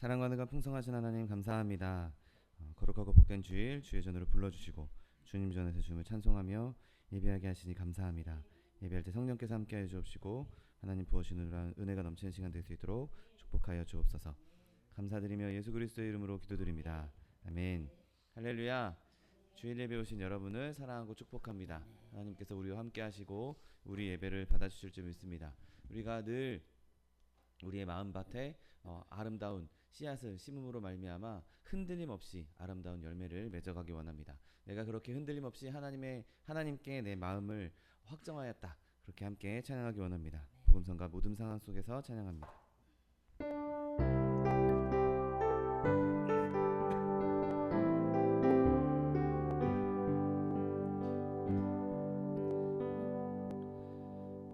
사랑과 은혜가 풍성하신 하나님 감사합니다. 거룩하고 복된 주일 주의 전으로 불러주시고 주님 전에서 주님을 찬송하며 예배하게 하시니 감사합니다. 예배할 때 성령께서 함께하여 주옵시고 하나님 부어주시는 은혜가 넘치는 시간 될 수 있도록 축복하여 주옵소서. 감사드리며 예수 그리스도의 이름으로 기도드립니다. 아멘. 할렐루야. 주일 예배 오신 여러분을 사랑하고 축복합니다. 하나님께서 우리와 함께 하시고 우리 예배를 받아주실 줄 믿습니다. 우리가 늘 우리의 마음밭에 아름다운 씨앗을 심음으로 말미암아 흔들림 없이 아름다운 열매를 맺어가기 원합니다. 내가 그렇게 흔들림 없이 하나님께 내 마음을 확정하였다. 그렇게 함께 찬양하기 원합니다. 복음성가 모든 상황 속에서 찬양합니다.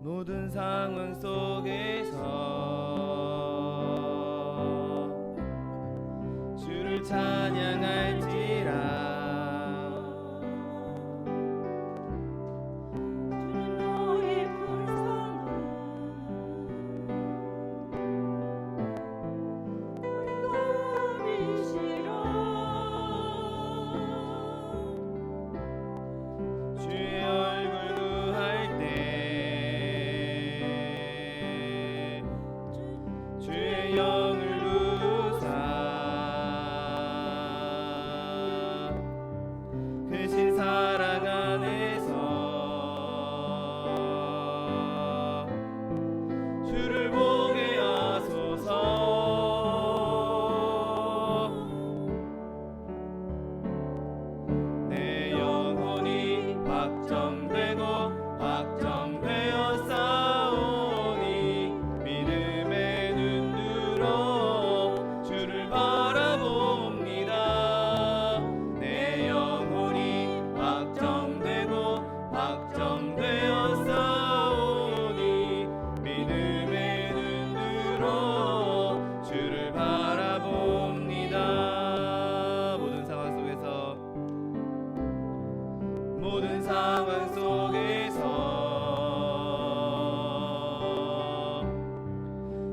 모든 상황 속에서 주를 찬양할지라.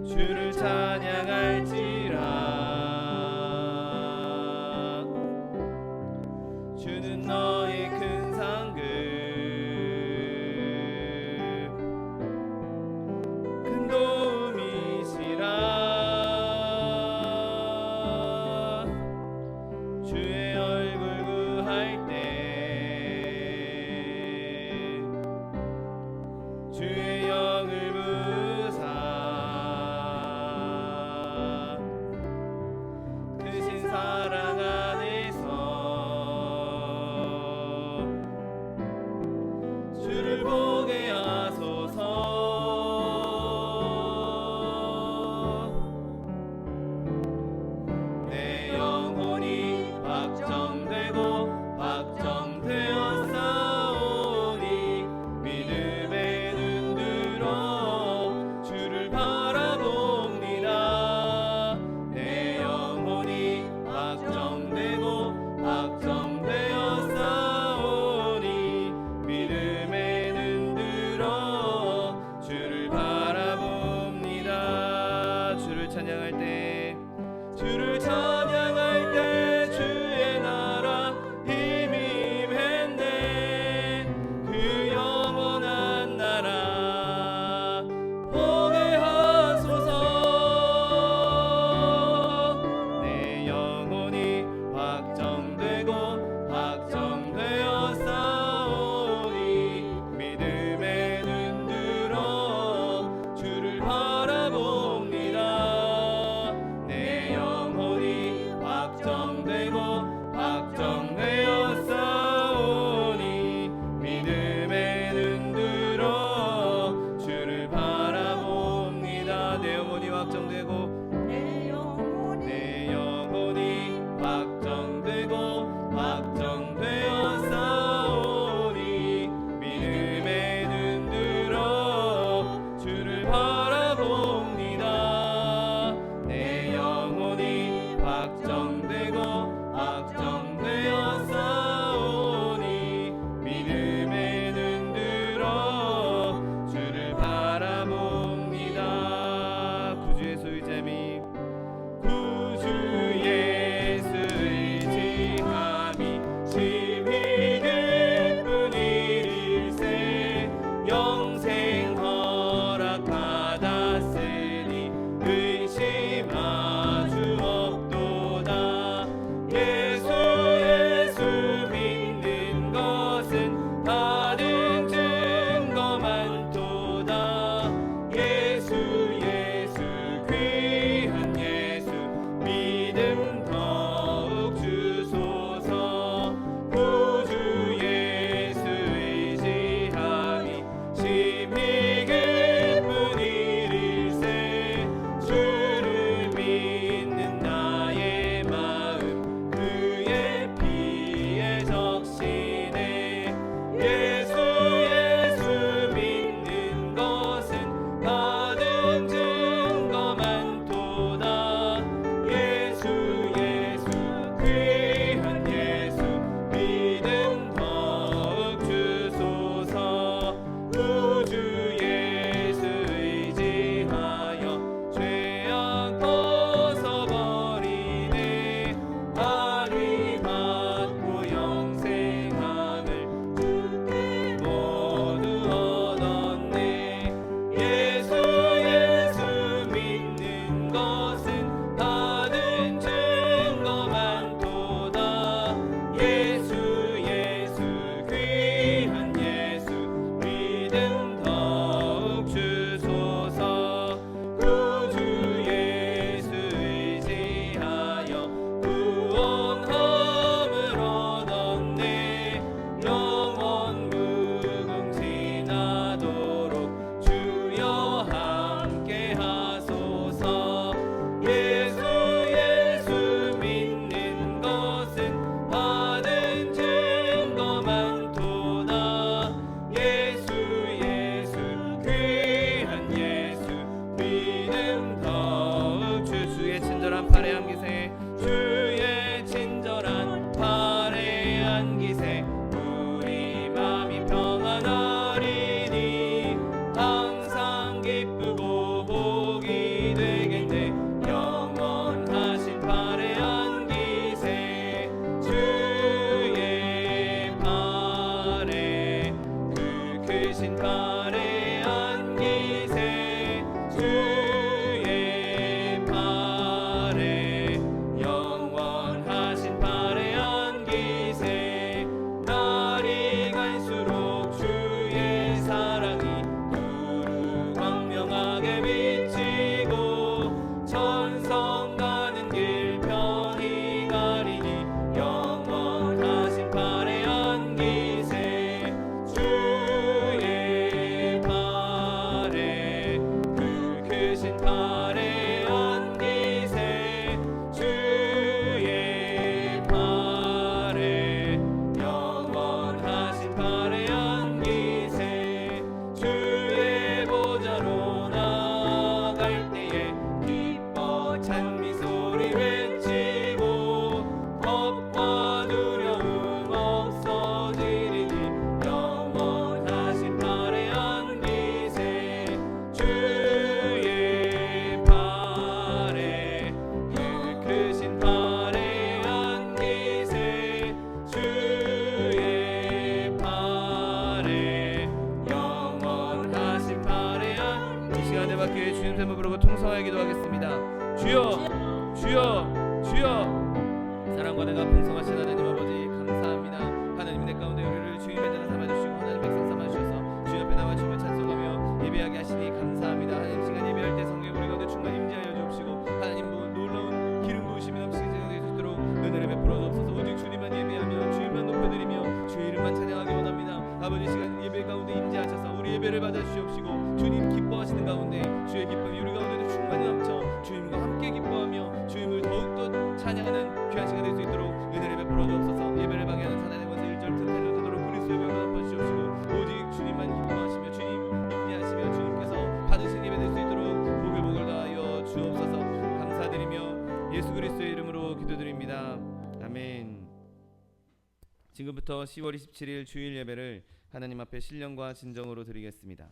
주를 찬양할지라. 주는 너의 큰 상급 큰 도움이시라. 주의 얼굴 구할 때 주의 영을 부사 사랑 안에서 주를 보게 하소서. 내 영혼이 확정되고 확정되었사오니 믿음의 눈 들어 주를 바라봅니다. 내 영혼이 확정되고 확정되었사오니 믿음의 눈 들어 주를 바라봅니다. 주를 찬양할 때 주의 나라 힘이 임했네. 그 영원한 나라 보게 하소서. 내 영혼이 확정되고 확정되었사오니 믿음의 눈 들어 주를 바라봅니다. 내 영혼이 주여 주여. 사랑과 내가 풍성하신 하나님 아버지 감사합니다. 하나님 내 가운데 우리를 주님의 자녀 삼아주시고 하나님 백성 삼아주셔서 주 옆에 나와 주님을 찬송하며 예배하게 하시니 감사합니다. 하나님 시간 예배할 때 성령 우리 가운데 충만 임재하여 주옵시고 하나님 놀라운 기름 부으심이 넘치게 되실 수 있도록 은혜를 베풀어 주옵소서. 오직 주님만 예배하며 주님만 높여드리며 주의 이름만 찬양하기 원합니다. 아버지 시간 예배 가운데 임재하셔서 우리 예배를 받아주시옵시고 주님 기뻐하시는 가운데 주의 기쁨이 우리 가운데도 충만히 넘쳐 주님과 함께 기뻐하며 주님을 더욱더 찬양하는 귀한 시간 될 수 있도록 은혜를 베풀어 주옵소서. 예배를 방해하는 사단의 권세 1절 틈새를 두도록 그리스도의 병을 덮어주시옵시고 오직 주님만 기뻐하시며 주님 임재하시며 주님께서 받으신 예배 될 수 있도록 복을 더하여 주옵소서. 감사드리며 예수 그리스도의 이름으로 기도드립니다. 아멘. 지금부터 10월 27일 주일 예배를 하나님 앞에 신령과 진정으로 드리겠습니다.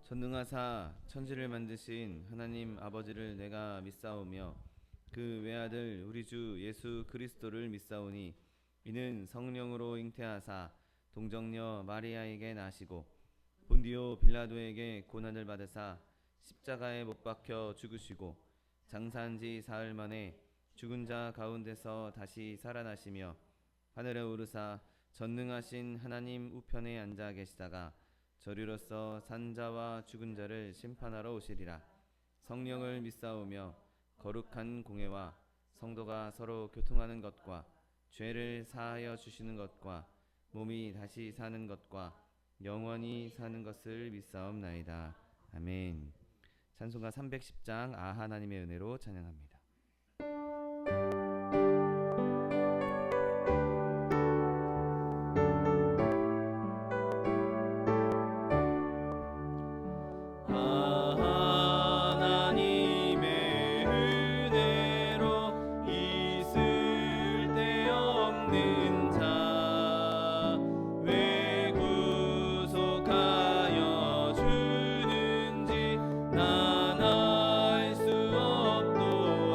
전능하사 천지를 만드신 하나님 아버지를 내가 믿사오며 그 외아들 우리 주 예수 그리스도를 믿사오니 이는 성령으로 잉태하사 동정녀 마리아에게 나시고 본디오 빌라도에게 고난을 받으사 십자가에 못 박혀 죽으시고 장사한 지 사흘 만에 죽은 자 가운데서 다시 살아나시며 하늘에 오르사 전능하신 하나님 우편에 앉아 계시다가 저리로서 산 자와 죽은 자를 심판하러 오시리라. 성령을 믿사오며 거룩한 공회와 성도가 서로 교통하는 것과 죄를 사하여 주시는 것과 몸이 다시 사는 것과 영원히 사는 것을 믿사옵나이다. 아멘. 찬송가 310장 아 하나님의 은혜로 찬양합니다. 난 알 수 없도다.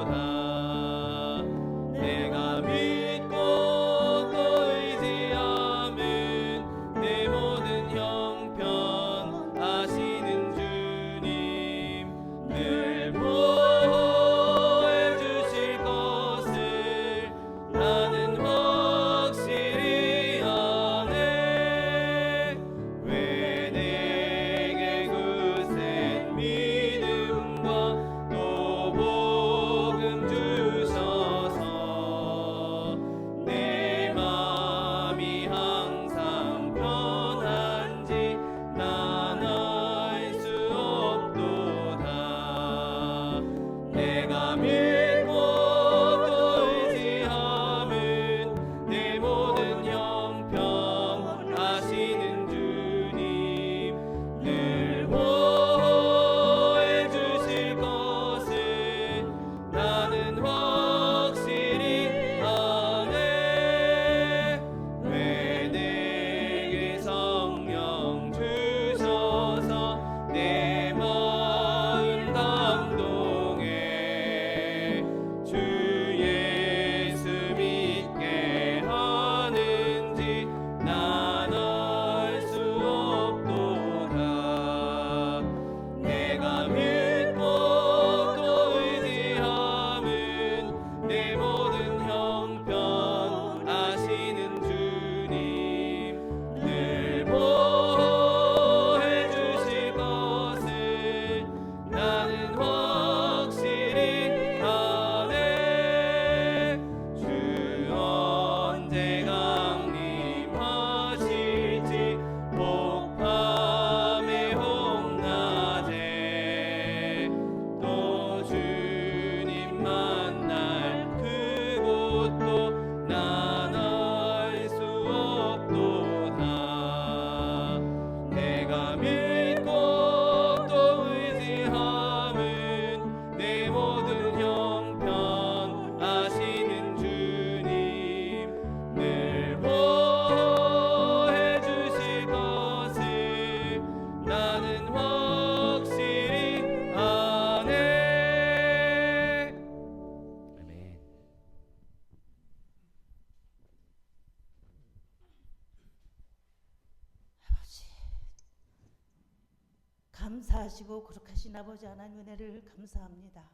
감사하시고 거룩하신 아버지 하나님 은혜를 감사합니다.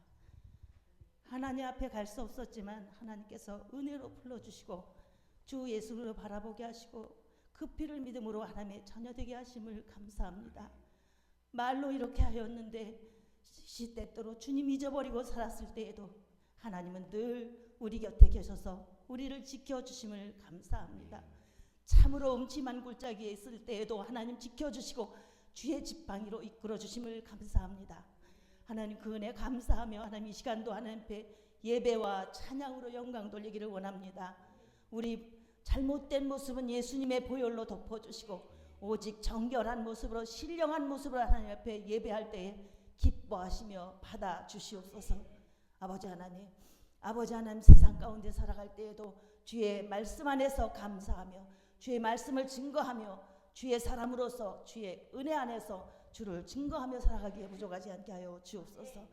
하나님 앞에 갈 수 없었지만 하나님께서 은혜로 불러주시고 주 예수를 바라보게 하시고 그 피를 믿음으로 하나님의 자녀 되게 하심을 감사합니다. 말로 이렇게 하였는데 시때때로 주님 잊어버리고 살았을 때에도 하나님은 늘 우리 곁에 계셔서 우리를 지켜주심을 감사합니다. 참으로 음침한 골짜기에 있을 때에도 하나님 지켜주시고 주의 지팡이로 이끌어주심을 감사합니다. 하나님 그 은혜 감사하며 하나님 이 시간도 하나님 앞에 예배와 찬양으로 영광 돌리기를 원합니다. 우리 잘못된 모습은 예수님의 보혈로 덮어주시고 오직 정결한 모습으로 신령한 모습으로 하나님 앞에 예배할 때에 기뻐하시며 받아주시옵소서. 아버지 하나님 세상 가운데 살아갈 때에도 주의 말씀 안에서 감사하며 주의 말씀을 증거하며 주의 사람으로서 주의 은혜 안에서 주를 증거하며 살아가기에 부족하지 않게 하여 주옵소서.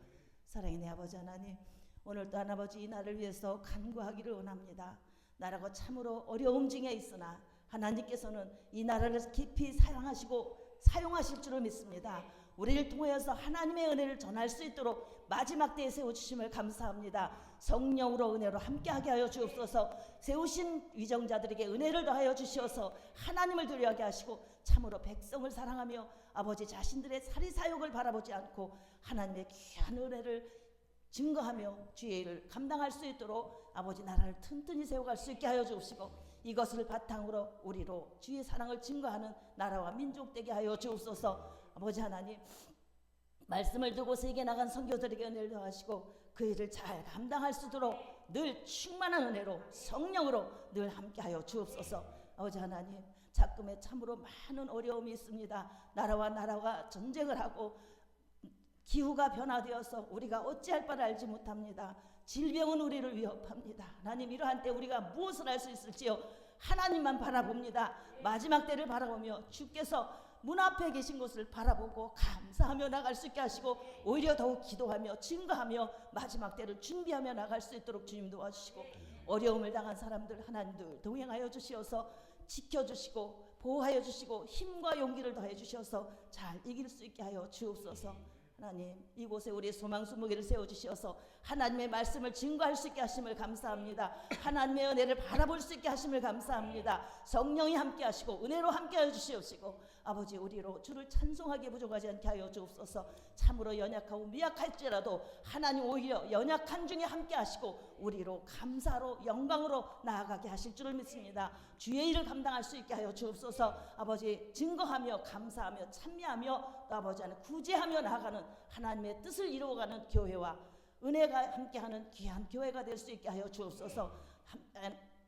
사랑의 내 아버지 하나님, 오늘도 아버지 이 날을 위해서 간구하기를 원합니다. 나라고 참으로 어려움 중에 있으나 하나님께서는 이 나라를 깊이 사랑하시고 사용하실 줄을 믿습니다. 우리를 통하여서 하나님의 은혜를 전할 수 있도록 마지막 때에 세워주심을 감사합니다. 성령으로 은혜로 함께하게 하여 주옵소서. 세우신 위정자들에게 은혜를 더하여 주시어서 하나님을 두려워하게 하시고 참으로 백성을 사랑하며 아버지 자신들의 사리사욕을 바라보지 않고 하나님의 귀한 은혜를 증거하며 주의 일을 감당할 수 있도록 아버지 나라를 튼튼히 세워갈 수 있게 하여 주옵시고 이것을 바탕으로 우리로 주의 사랑을 증거하는 나라와 민족 되게 하여 주옵소서. 아버지 하나님 말씀을 두고 세계 나간 선교들에게 은혜를 더하시고 그 일을 잘 감당할 수 있도록 늘 충만한 은혜로 성령으로 늘 함께하여 주옵소서. 아버지 하나님 작금에 참으로 많은 어려움이 있습니다. 나라가 전쟁을 하고 기후가 변화되어서 우리가 어찌할 바를 알지 못합니다. 질병은 우리를 위협합니다. 하나님 이러한 때 우리가 무엇을 할 수 있을지요. 하나님만 바라봅니다. 마지막 때를 바라보며 주께서 문 앞에 계신 곳을 바라보고 감사하며 나갈 수 있게 하시고 오히려 더욱 기도하며 증거하며 마지막 때를 준비하며 나갈 수 있도록 주님 도와주시고 어려움을 당한 사람들 하나님들 동행하여 주시어서 지켜주시고 보호하여 주시고 힘과 용기를 더해 주셔서 잘 이길 수 있게 하여 주옵소서. 하나님 이곳에 우리의 소망수 무기를 세워주시어서 하나님의 말씀을 증거할 수 있게 하심을 감사합니다. 하나님의 은혜를 바라볼 수 있게 하심을 감사합니다. 성령이 함께 하시고 은혜로 함께 하여 주시옵시고 아버지 우리로 주를 찬송하기에 부족하지 않게 하여 주옵소서. 참으로 연약하고 미약할지라도 하나님 오히려 연약한 중에 함께 하시고 우리로 감사로 영광으로 나아가게 하실 줄을 믿습니다. 주의 일을 감당할 수 있게 하여 주옵소서. 아버지 증거하며 감사하며 찬미하며 또 아버지 안에 구제하며 나아가는 하나님의 뜻을 이루어가는 교회와 은혜가 함께하는 귀한 교회가 될 수 있게 하여 주옵소서.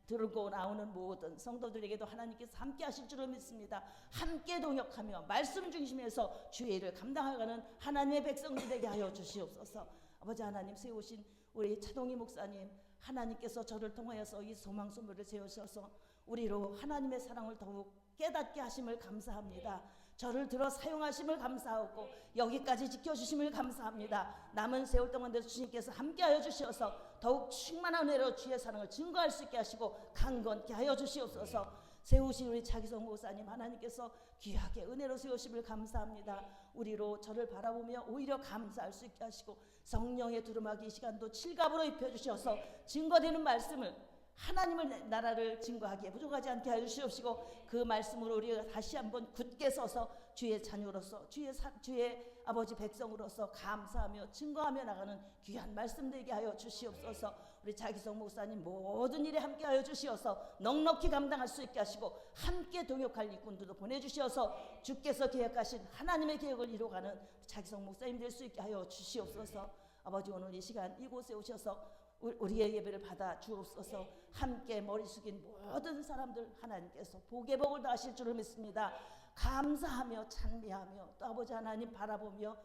들고 나오는 모든 성도들에게도 하나님께서 함께 하실 줄을 믿습니다. 함께 동역하며 말씀 중심에서 주의 일을 감당하는 하나님의 백성들 되게 하여 주시옵소서. 아버지 하나님 세우신 우리 차동희 목사님 하나님께서 저를 통하여서 이 소망소물을 세우셔서 우리로 하나님의 사랑을 더욱 깨닫게 하심을 감사합니다. 저를 들어 사용하심을 감사하고 여기까지 지켜주심을 감사합니다. 남은 세월 동안도 주님께서 함께하여 주시어서 더욱 충만한 은혜로 주의 사랑을 증거할 수 있게 하시고 강건케 하여 주시옵소서. 세우신 우리 차기성 목사님 하나님께서 귀하게 은혜로 세우심을 감사합니다. 우리로 저를 바라보며 오히려 감사할 수 있게 하시고 성령의 두루마기 이 시간도 칠갑으로 입혀주셔서 증거되는 말씀을 하나님을 나라를 증거하기에 부족하지 않게 하여 주시옵시고 그 말씀으로 우리가 다시 한번 굳게 서서 주의 자녀로서 주의 아버지 백성으로서 감사하며 증거하며 나가는 귀한 말씀 되게 하여 주시옵소서. 우리 차기성 목사님 모든 일에 함께 하여 주시어서 넉넉히 감당할 수 있게 하시고 함께 동역할 일꾼들도 보내주시어서 주께서 계획하신 하나님의 계획을 이루어가는 차기성 목사님 될 수 있게 하여 주시옵소서. 아버지 오늘 이 시간 이곳에 오셔서 우리의 예배를 받아 주옵소서. 함께 머리 숙인 모든 사람들 하나님께서 복의 복을 다하실 줄을 믿습니다. 감사하며 찬미하며 또 아버지 하나님 바라보며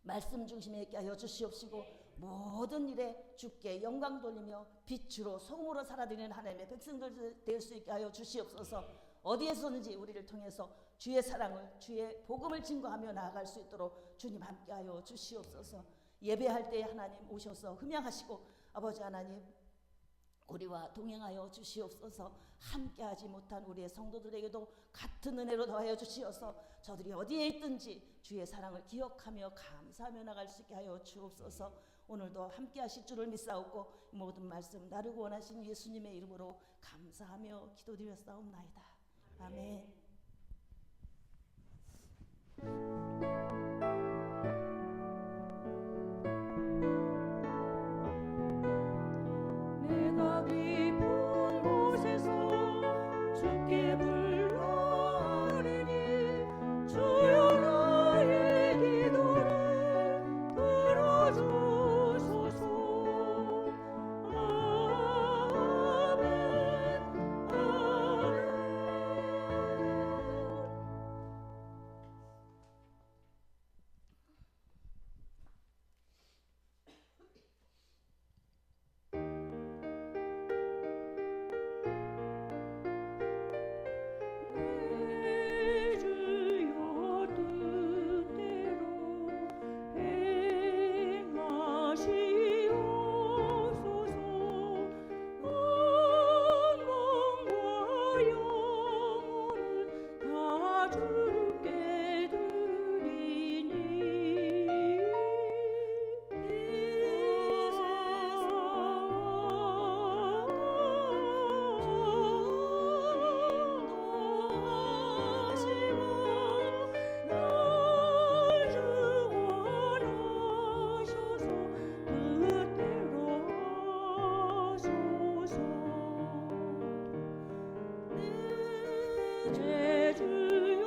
말씀 중심에 있게 하여 주시옵시고 모든 일에 주께 영광 돌리며 빛으로 소금으로 살아드리는 하나님의 백성들 될 수 있게 하여 주시옵소서. 어디에서든지 우리를 통해서 주의 사랑을 주의 복음을 증거하며 나아갈 수 있도록 주님 함께 하여 주시옵소서. 예배할 때 하나님 오셔서 흠양하시고 아버지 하나님 우리와 동행하여 주시옵소서. 함께하지 못한 우리의 성도들에게도 같은 은혜로 더하여 주시어서 저들이 어디에 있든지 주의 사랑을 기억하며 감사하며 나갈 수 있게 하여 주옵소서. 오늘도 함께 하실 줄을 믿사옵고 모든 말씀 나르고 원하신 예수님의 이름으로 감사하며 기도드렸사옵나이다. 아멘. 내가 깊은 곳에서 주께 불러오리니 주여 나의 기도를 들어주소서. 아멘 아멘. 내 주여 뜻대로 행하시옵소서. 영광과 영혼은 다 주께 드리니 내 주여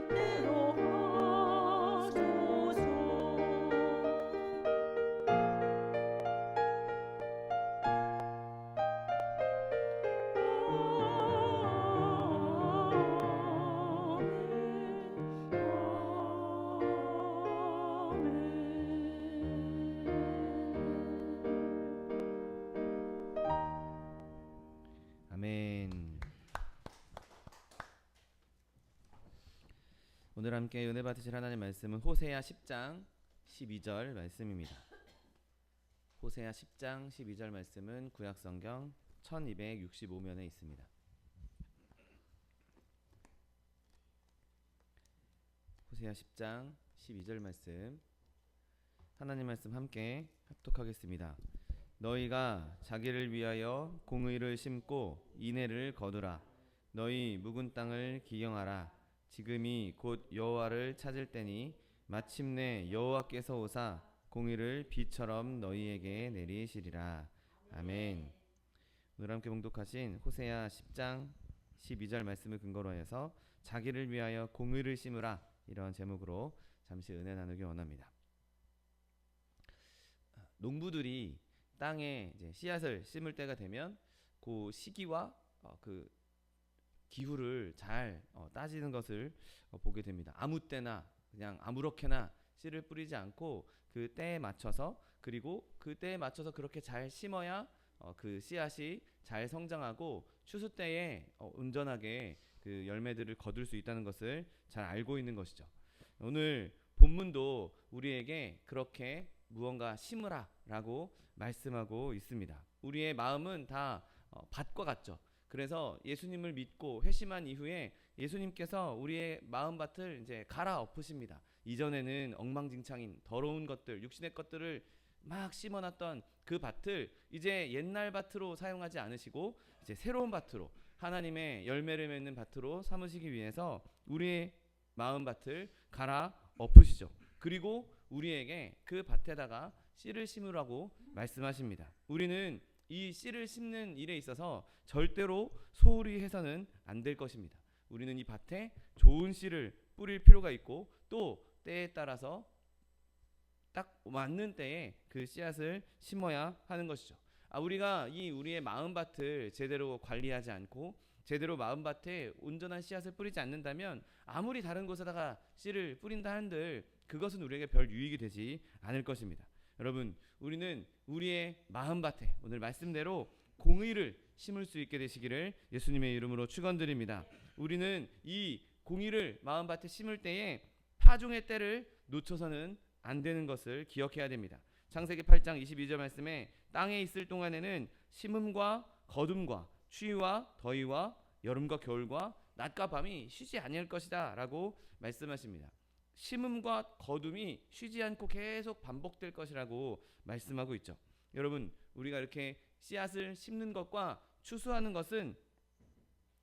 뜻대로 하시옵소서. 아멘. 오늘 함께 은혜 받으실 하나님 말씀은 호세아 10장 12절 말씀입니다. 호세아 10장 12절 말씀은 구약성경 1265면에 있습니다. 호세아 10장 12절 말씀, 하나님 말씀 함께 합독하겠습니다. 너희가 자기를 위하여 공의를 심고 인애를 거두라. 너희 묵은 땅을 기경하라. 지금이 곧 여호와를 찾을 때니 마침내 여호와께서 오사 공의를 비처럼 너희에게 내리시리라. 아멘. 오늘 함께 봉독하신 호세아 10장 12절 말씀을 근거로 해서 자기를 위하여 공의를 심으라, 이런 제목으로 잠시 은혜 나누기 원합니다. 농부들이 땅에 이제 씨앗을 심을 때가 되면 그 시기와 그 기후를 잘 따지는 것을 보게 됩니다. 아무 때나 그냥 아무렇게나 씨를 뿌리지 않고 그 때에 맞춰서, 그리고 그 때에 맞춰서 그렇게 잘 심어야 그 씨앗이 잘 성장하고 추수 때에 온전하게 그 열매들을 거둘 수 있다는 것을 잘 알고 있는 것이죠. 오늘 본문도 우리에게 그렇게 무언가 심으라라고 말씀하고 있습니다. 우리의 마음은 다 밭과 같죠. 그래서 예수님을 믿고 회심한 이후에 예수님께서 우리의 마음밭을 이제 갈아엎으십니다. 이전에는 엉망진창인 더러운 것들, 육신의 것들을 막 심어놨던 그 밭을 이제 옛날 밭으로 사용하지 않으시고 이제 새로운 밭으로, 하나님의 열매를 맺는 밭으로 삼으시기 위해서 우리의 마음밭을 갈아엎으시죠. 그리고 우리에게 그 밭에다가 씨를 심으라고 말씀하십니다. 우리는 이 씨를 심는 일에 있어서 절대로 소홀히 해서는 안 될 것입니다. 우리는 이 밭에 좋은 씨를 뿌릴 필요가 있고, 또 때에 따라서 딱 맞는 때에 그 씨앗을 심어야 하는 것이죠. 우리가 우리의 마음밭을 제대로 관리하지 않고 제대로 마음밭에 온전한 씨앗을 뿌리지 않는다면 아무리 다른 곳에다가 씨를 뿌린다 한들 그것은 우리에게 별 유익이 되지 않을 것입니다. 여러분, 우리는 우리의 마음밭에 오늘 말씀대로 공의를 심을 수 있게 되시기를 예수님의 이름으로 축원드립니다. 우리는 이 공의를 마음밭에 심을 때에 파종의 때를 놓쳐서는 안 되는 것을 기억해야 됩니다. 창세기 8장 22절 말씀에 땅에 있을 동안에는 심음과 거둠과 추위와 더위와 여름과 겨울과 낮과 밤이 쉬지 아니할 것이다 라고 말씀하십니다. 심음과 거둠이 쉬지 않고 계속 반복될 것이라고 말씀하고 있죠. 여러분, 우리가 이렇게 씨앗을 심는 것과 추수하는 것은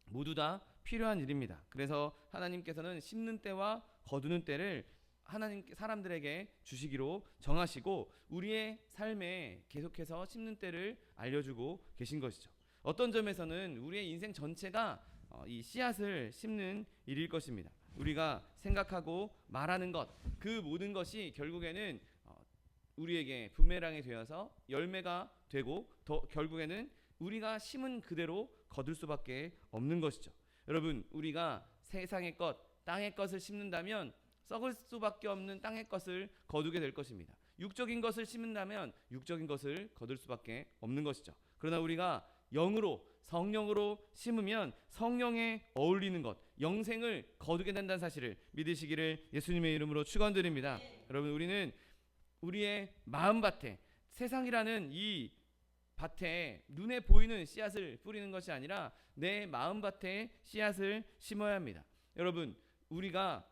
모두 다 필요한 일입니다. 그래서 하나님께서는 심는 때와 거두는 때를 하나님 사람들에게 주시기로 정하시고 우리의 삶에 계속해서 심는 때를 알려주고 계신 것이죠. 어떤 점에서는 우리의 인생 전체가 이 씨앗을 심는 일일 것입니다. 우리가 생각하고 말하는 것, 그 모든 것이 결국에는 우리에게 부메랑이 되어서 열매가 되고 결국에는 우리가 심은 그대로 거둘 수밖에 없는 것이죠. 여러분, 우리가 세상의 것, 땅의 것을 심는다면 썩을 수밖에 없는 땅의 것을 거두게 될 것입니다. 육적인 것을 심는다면 육적인 것을 거둘 수밖에 없는 것이죠. 그러나 우리가 영으로, 성령으로 심으면 성령에 어울리는 것, 영생을 거두게 된다는 사실을 믿으시기를 예수님의 이름으로 축원드립니다. 여러분, 우리는 우리의 마음밭에, 세상이라는 이 밭에 눈에 보이는 씨앗을 뿌리는 것이 아니라 내 마음밭에 씨앗을 심어야 합니다. 여러분, 우리가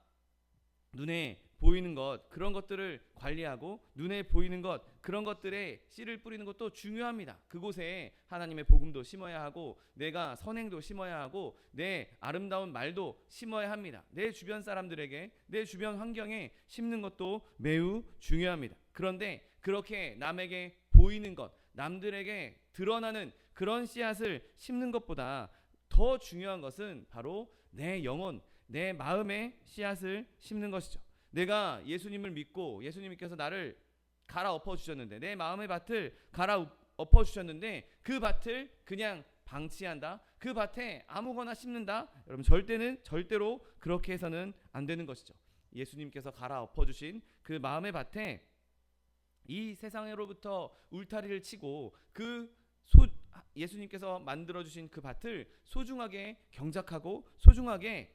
눈에 보이는 것, 그런 것들을 관리하고 눈에 보이는 것, 그런 것들에 씨를 뿌리는 것도 중요합니다. 그곳에 하나님의 복음도 심어야 하고 내가 선행도 심어야 하고 내 아름다운 말도 심어야 합니다. 내 주변 사람들에게, 내 주변 환경에 심는 것도 매우 중요합니다. 그런데 그렇게 남에게 보이는 것, 남들에게 드러나는 그런 씨앗을 심는 것보다 더 중요한 것은 바로 내 영혼, 내 마음의 씨앗을 심는 것이죠. 내가 예수님을 믿고 예수님께서 나를 갈아엎어 주셨는데, 내 마음의 밭을 갈아엎어 주셨는데 그 밭을 그냥 방치한다, 그 밭에 아무거나 심는다, 여러분 절대로 그렇게 해서는 안 되는 것이죠. 예수님께서 갈아엎어 주신 그 마음의 밭에 이 세상으로부터 울타리를 치고 예수님께서 만들어 주신 그 밭을 소중하게 경작하고 소중하게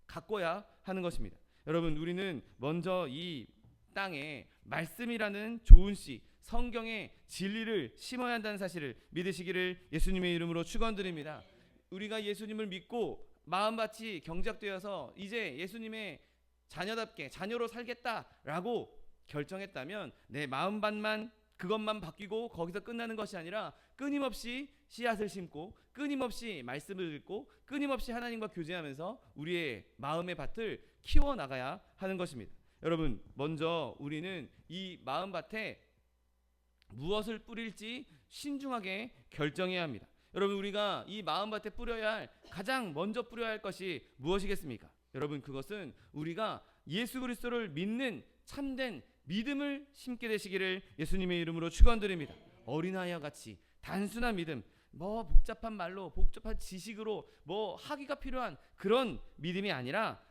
가꿔야 하는 것입니다. 여러분, 우리는 먼저 이 땅에 말씀이라는 좋은 씨, 성경의 진리를 심어야 한다는 사실을 믿으시기를 예수님의 이름으로 축원드립니다. 우리가 예수님을 믿고 마음밭이 경작되어서 이제 예수님의 자녀답게 자녀로 살겠다라고 결정했다면 내 마음밭만 그것만 바뀌고 거기서 끝나는 것이 아니라 끊임없이 씨앗을 심고 끊임없이 말씀을 읽고 끊임없이 하나님과 교제하면서 우리의 마음의 밭을 키워나가야 하는 것입니다. 여러분, 먼저 우리는 이 마음밭에 무엇을 뿌릴지 신중하게 결정해야 합니다. 여러분, 우리가 이 마음밭에 뿌려야 할, 가장 먼저 뿌려야 할 것이 무엇이겠습니까? 여러분, 그것은 우리가 예수 그리스도를 믿는 참된 믿음을 심게 되시기를 예수님의 이름으로 축원드립니다. 어린아이와 같이 단순한 믿음, 복잡한 말로 복잡한 지식으로 학위가 필요한 그런 믿음이 아니라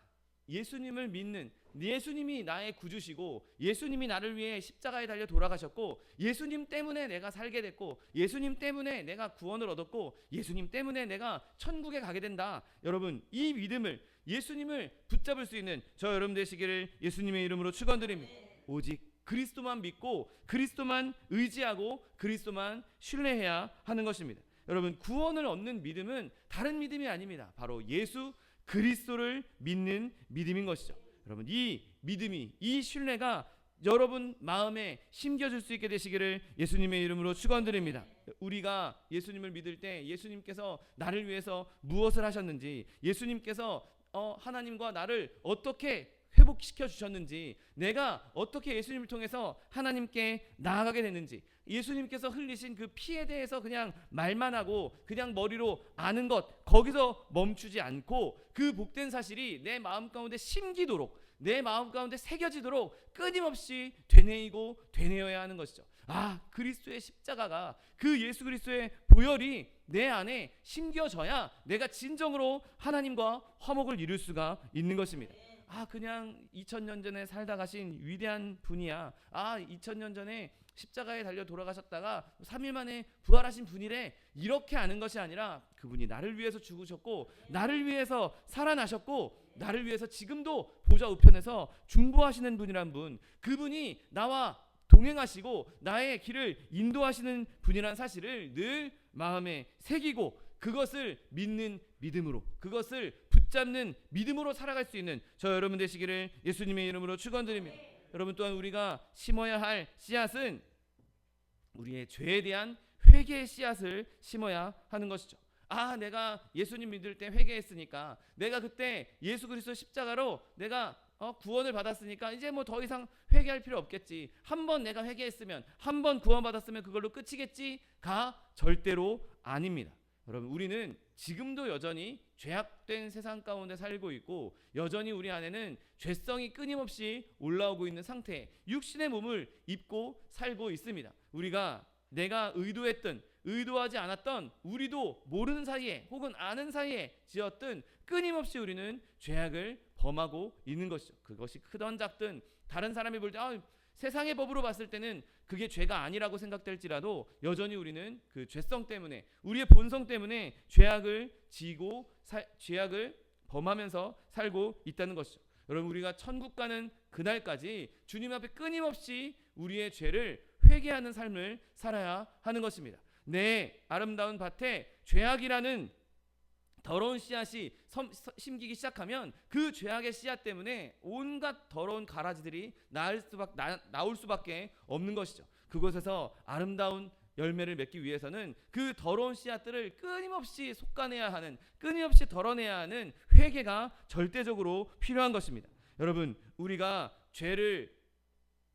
예수님을 믿는 예수님이 나의 구주시고 예수님이 나를 위해 십자가에 달려 돌아가셨고 예수님 때문에 내가 살게 됐고 예수님 때문에 내가 구원을 얻었고 예수님 때문에 내가 천국에 가게 된다. 여러분, 이 믿음을, 예수님을 붙잡을 수 있는 저 여러분 되시기를 예수님의 이름으로 축원드립니다. 오직 그리스도만 믿고 그리스도만 의지하고 그리스도만 신뢰해야 하는 것입니다. 여러분, 구원을 얻는 믿음은 다른 믿음이 아닙니다. 바로 예수 그리스도를 믿는 믿음인 것이죠. 여러분, 이 믿음이, 이 신뢰가 여러분 마음에 심겨질 수 있게 되시기를 예수님의 이름으로 축원드립니다. 우리가 예수님을 믿을 때 예수님께서 나를 위해서 무엇을 하셨는지, 예수님께서 하나님과 나를 어떻게 회복시켜 주셨는지, 내가 어떻게 예수님을 통해서 하나님께 나아가게 됐는지, 예수님께서 흘리신 그 피에 대해서 그냥 말만 하고 그냥 머리로 아는 것, 거기서 멈추지 않고 그 복된 사실이 내 마음 가운데 심기도록, 내 마음 가운데 새겨지도록 끊임없이 되뇌이고 되뇌어야 하는 것이죠. 그리스도의 십자가가, 그 예수 그리스도의 보혈이 내 안에 심겨져야 내가 진정으로 하나님과 화목을 이룰 수가 있는 것입니다. 그냥 2000년 전에 살다 가신 위대한 분이야. 2000년 전에 십자가에 달려 돌아가셨다가 3일 만에 부활하신 분이래. 이렇게 아는 것이 아니라 그분이 나를 위해서 죽으셨고 나를 위해서 살아나셨고 나를 위해서 지금도 보좌 우편에서 중보하시는 분이란 분, 그분이 나와 동행하시고 나의 길을 인도하시는 분이란 사실을 늘 마음에 새기고 그것을 믿는 믿음으로, 그것을 붙잡는 믿음으로 살아갈 수 있는 저 여러분 되시기를 예수님의 이름으로 축원드립니다. 여러분, 또한 우리가 심어야 할 씨앗은 우리의 죄에 대한 회개의 씨앗을 심어야 하는 것이죠. 내가 예수님 믿을 때 회개했으니까, 내가 그때 예수 그리스도 십자가로 내가 구원을 받았으니까 이제 뭐 더 이상 회개할 필요 없겠지. 한번 내가 회개했으면, 한번 구원받았으면 그걸로 끝이겠지가 절대로 아닙니다. 여러분, 우리는 지금도 여전히 죄악된 세상 가운데 살고 있고 여전히 우리 안에는 죄성이 끊임없이 올라오고 있는 상태에 육신의 몸을 입고 살고 있습니다. 우리가 내가 의도했던, 의도하지 않았던, 우리도 모르는 사이에 혹은 아는 사이에 지었던 끊임없이 우리는 죄악을 범하고 있는 것이죠. 그것이 크든 작든 다른 사람이 볼 때 세상의 법으로 봤을 때는 그게 죄가 아니라고 생각될지라도 여전히 우리는 그 죄성 때문에, 우리의 본성 때문에 죄악을 지고 죄악을 범하면서 살고 있다는 것이죠. 여러분, 우리가 천국 가는 그날까지 주님 앞에 끊임없이 우리의 죄를 회개하는 삶을 살아야 하는 것입니다. 내 아름다운 밭에 죄악이라는 더러운 씨앗이 심기기 시작하면 그 죄악의 씨앗 때문에 온갖 더러운 가라지들이 나올 수밖에 없는 것이죠. 그곳에서 아름다운 열매를 맺기 위해서는 그 더러운 씨앗들을 끊임없이 솎아내야 하는, 끊임없이 덜어내야 하는 회개가 절대적으로 필요한 것입니다. 여러분, 우리가 죄를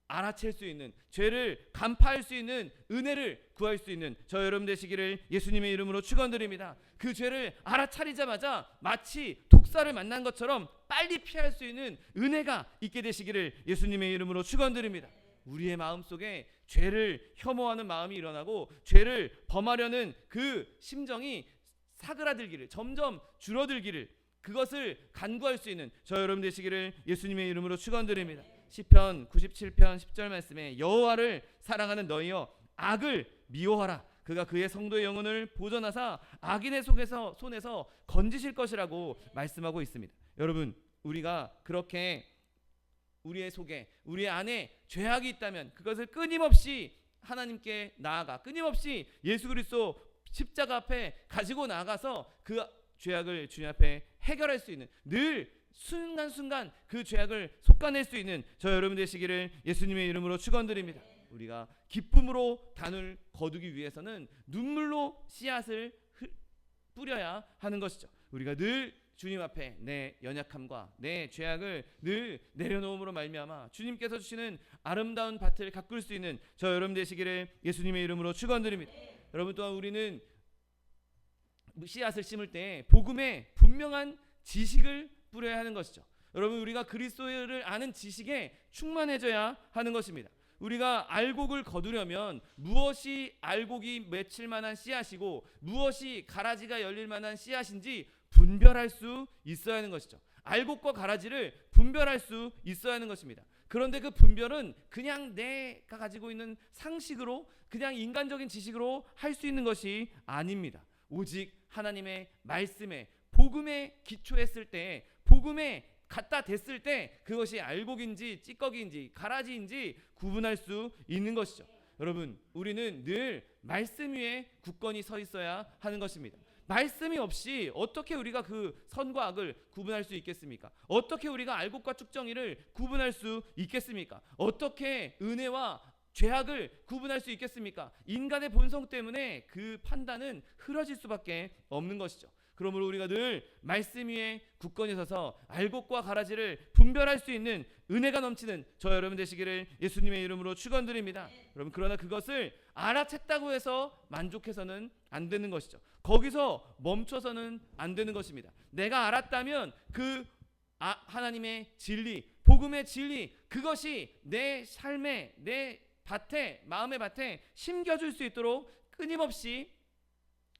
알아챌 수 있는, 죄를 간파할 수 있는 은혜를 구할 수 있는 저 여러분 되시기를 예수님의 이름으로 축원드립니다. 그 죄를 알아차리자마자 마치 독사를 만난 것처럼 빨리 피할 수 있는 은혜가 있게 되시기를 예수님의 이름으로 축원드립니다. 우리의 마음속에 죄를 혐오하는 마음이 일어나고 죄를 범하려는 그 심정이 사그라들기를, 점점 줄어들기를, 그것을 간구할 수 있는 저 여러분 되시기를 예수님의 이름으로 축원드립니다. 시편 97편 10절 말씀에 여호와를 사랑하는 너희여 악을 미워하라. 그가 그의 성도의 영혼을 보존하사 악인의 손에서 건지실 것이라고 말씀하고 있습니다. 여러분, 우리가 그렇게 우리의 속에, 우리 안에 죄악이 있다면 그것을 끊임없이 하나님께 나아가, 끊임없이 예수 그리스도 십자가 앞에 가지고 나가서 그 죄악을 주님 앞에 해결할 수 있는, 늘 순간순간 그 죄악을 솎아낼 수 있는 저 여러분 되시기를 예수님의 이름으로 축원드립니다. 우리가 기쁨으로 단을 거두기 위해서는 눈물로 씨앗을 뿌려야 하는 것이죠. 우리가 늘 주님 앞에 내 연약함과 내 죄악을 늘 내려놓음으로 말미암아 주님께서 주시는 아름다운 밭을 가꿀 수 있는 저 여러분 되시기를 예수님의 이름으로 축원드립니다. 여러분, 또한 우리는 씨앗을 심을 때 복음의 분명한 지식을 뿌려야 하는 것이죠. 여러분, 우리가 그리스도를 아는 지식에 충만해져야 하는 것입니다. 우리가 알곡을 거두려면 무엇이 알곡이 맺힐 만한 씨앗이고 무엇이 가라지가 열릴 만한 씨앗인지 분별할 수 있어야 하는 것이죠. 알곡과 가라지를 분별할 수 있어야 하는 것입니다. 그런데 그 분별은 그냥 내가 가지고 있는 상식으로, 그냥 인간적인 지식으로 할 수 있는 것이 아닙니다. 오직 하나님의 말씀에, 복음에 기초했을 때, 복음에 갖다 댔을 때 그것이 알곡인지 찌꺼기인지 가라지인지 구분할 수 있는 것이죠. 여러분, 우리는 늘 말씀 위에 굳건히 서 있어야 하는 것입니다. 말씀이 없이 어떻게 우리가 그 선과 악을 구분할 수 있겠습니까? 어떻게 우리가 알곡과 쭉정이를 구분할 수 있겠습니까? 어떻게 은혜와 죄악을 구분할 수 있겠습니까? 인간의 본성 때문에 그 판단은 흐려질 수밖에 없는 것이죠. 그러므로 우리가 늘 말씀 위에 굳건히 서서 알곡과 가라지를 분별할 수 있는 은혜가 넘치는 저 여러분 되시기를 예수님의 이름으로 축원드립니다. 여러분, 그러나 그것을 알아챘다고 해서 만족해서는 안 되는 것이죠. 거기서 멈춰서는 안 되는 것입니다. 내가 알았다면 그 하나님의 진리, 복음의 진리, 그것이 내 삶에, 내 밭에, 마음의 밭에 심겨줄 수 있도록 끊임없이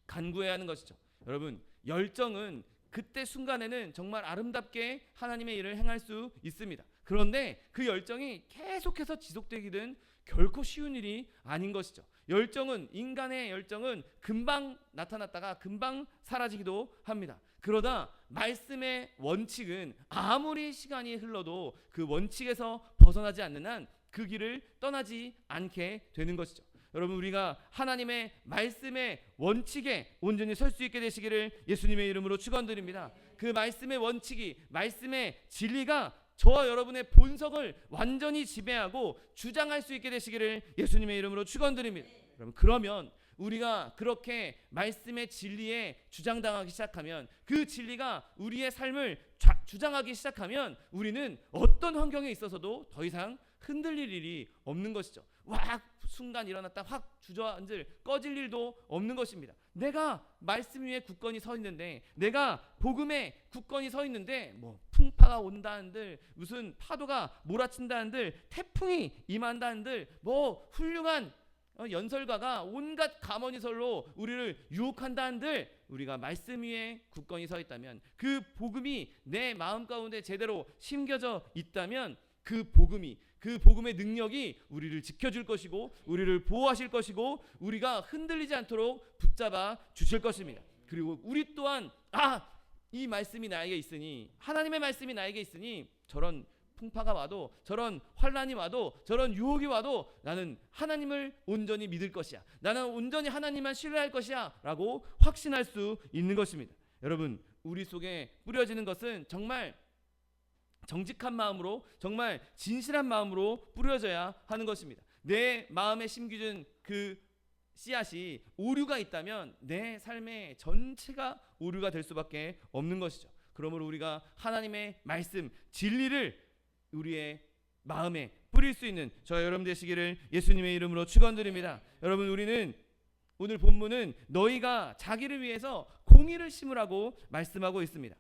간구해야 하는 것이죠. 여러분, 열정은 그때 순간에는 정말 아름답게 하나님의 일을 행할 수 있습니다. 그런데 그 열정이 계속해서 지속되기는 결코 쉬운 일이 아닌 것이죠. 열정은, 인간의 열정은 금방 나타났다가 금방 사라지기도 합니다. 그러다 말씀의 원칙은 아무리 시간이 흘러도 그 원칙에서 벗어나지 않는 한 그 길을 떠나지 않게 되는 것이죠. 여러분, 우리가 하나님의 말씀의 원칙에 온전히 설 수 있게 되시기를 예수님의 이름으로 축원드립니다. 그 말씀의 원칙이, 말씀의 진리가 저와 여러분의 본성을 완전히 지배하고 주장할 수 있게 되시기를 예수님의 이름으로 축원드립니다. 여러분, 그러면 우리가 그렇게 말씀의 진리에 주장당하기 시작하면, 그 진리가 우리의 삶을 주장하기 시작하면 우리는 어떤 환경에 있어서도 더 이상 흔들릴 일이 없는 것이죠. 확 순간 일어났다 확 주저앉을, 꺼질 일도 없는 것입니다. 내가 말씀 위에 굳건히 서 있는데, 내가 복음에 굳건히 서 있는데 뭐 풍파가 온다는들, 무슨 파도가 몰아친다는들, 태풍이 임한다는들, 뭐 훌륭한 연설가가 온갖 감언이설로 우리를 유혹한다는들, 우리가 말씀 위에 굳건히 서 있다면, 그 복음이 내 마음 가운데 제대로 심겨져 있다면 그 복음의 능력이 우리를 지켜줄 것이고 우리를 보호하실 것이고 우리가 흔들리지 않도록 붙잡아 주실 것입니다. 그리고 우리 또한 이 말씀이 나에게 있으니, 하나님의 말씀이 나에게 있으니 저런 풍파가 와도, 저런 환난이 와도, 저런 유혹이 와도 나는 하나님을 온전히 믿을 것이야, 나는 온전히 하나님만 신뢰할 것이야 라고 확신할 수 있는 것입니다. 여러분, 우리 속에 뿌려지는 것은 정말 정직한 마음으로, 정말 진실한 마음으로 뿌려져야 하는 것입니다. 내 마음에 심겨진 그 씨앗이 오류가 있다면 내 삶의 전체가 오류가 될 수밖에 없는 것이죠. 그러므로 우리가 하나님의 말씀, 진리를 우리의 마음에 뿌릴 수 있는 저 여러분 되시기를 예수님의 이름으로 축원드립니다. 여러분, 우리는 오늘 본문은 너희가 자기를 위해서 공의를 심으라고 말씀하고 있습니다.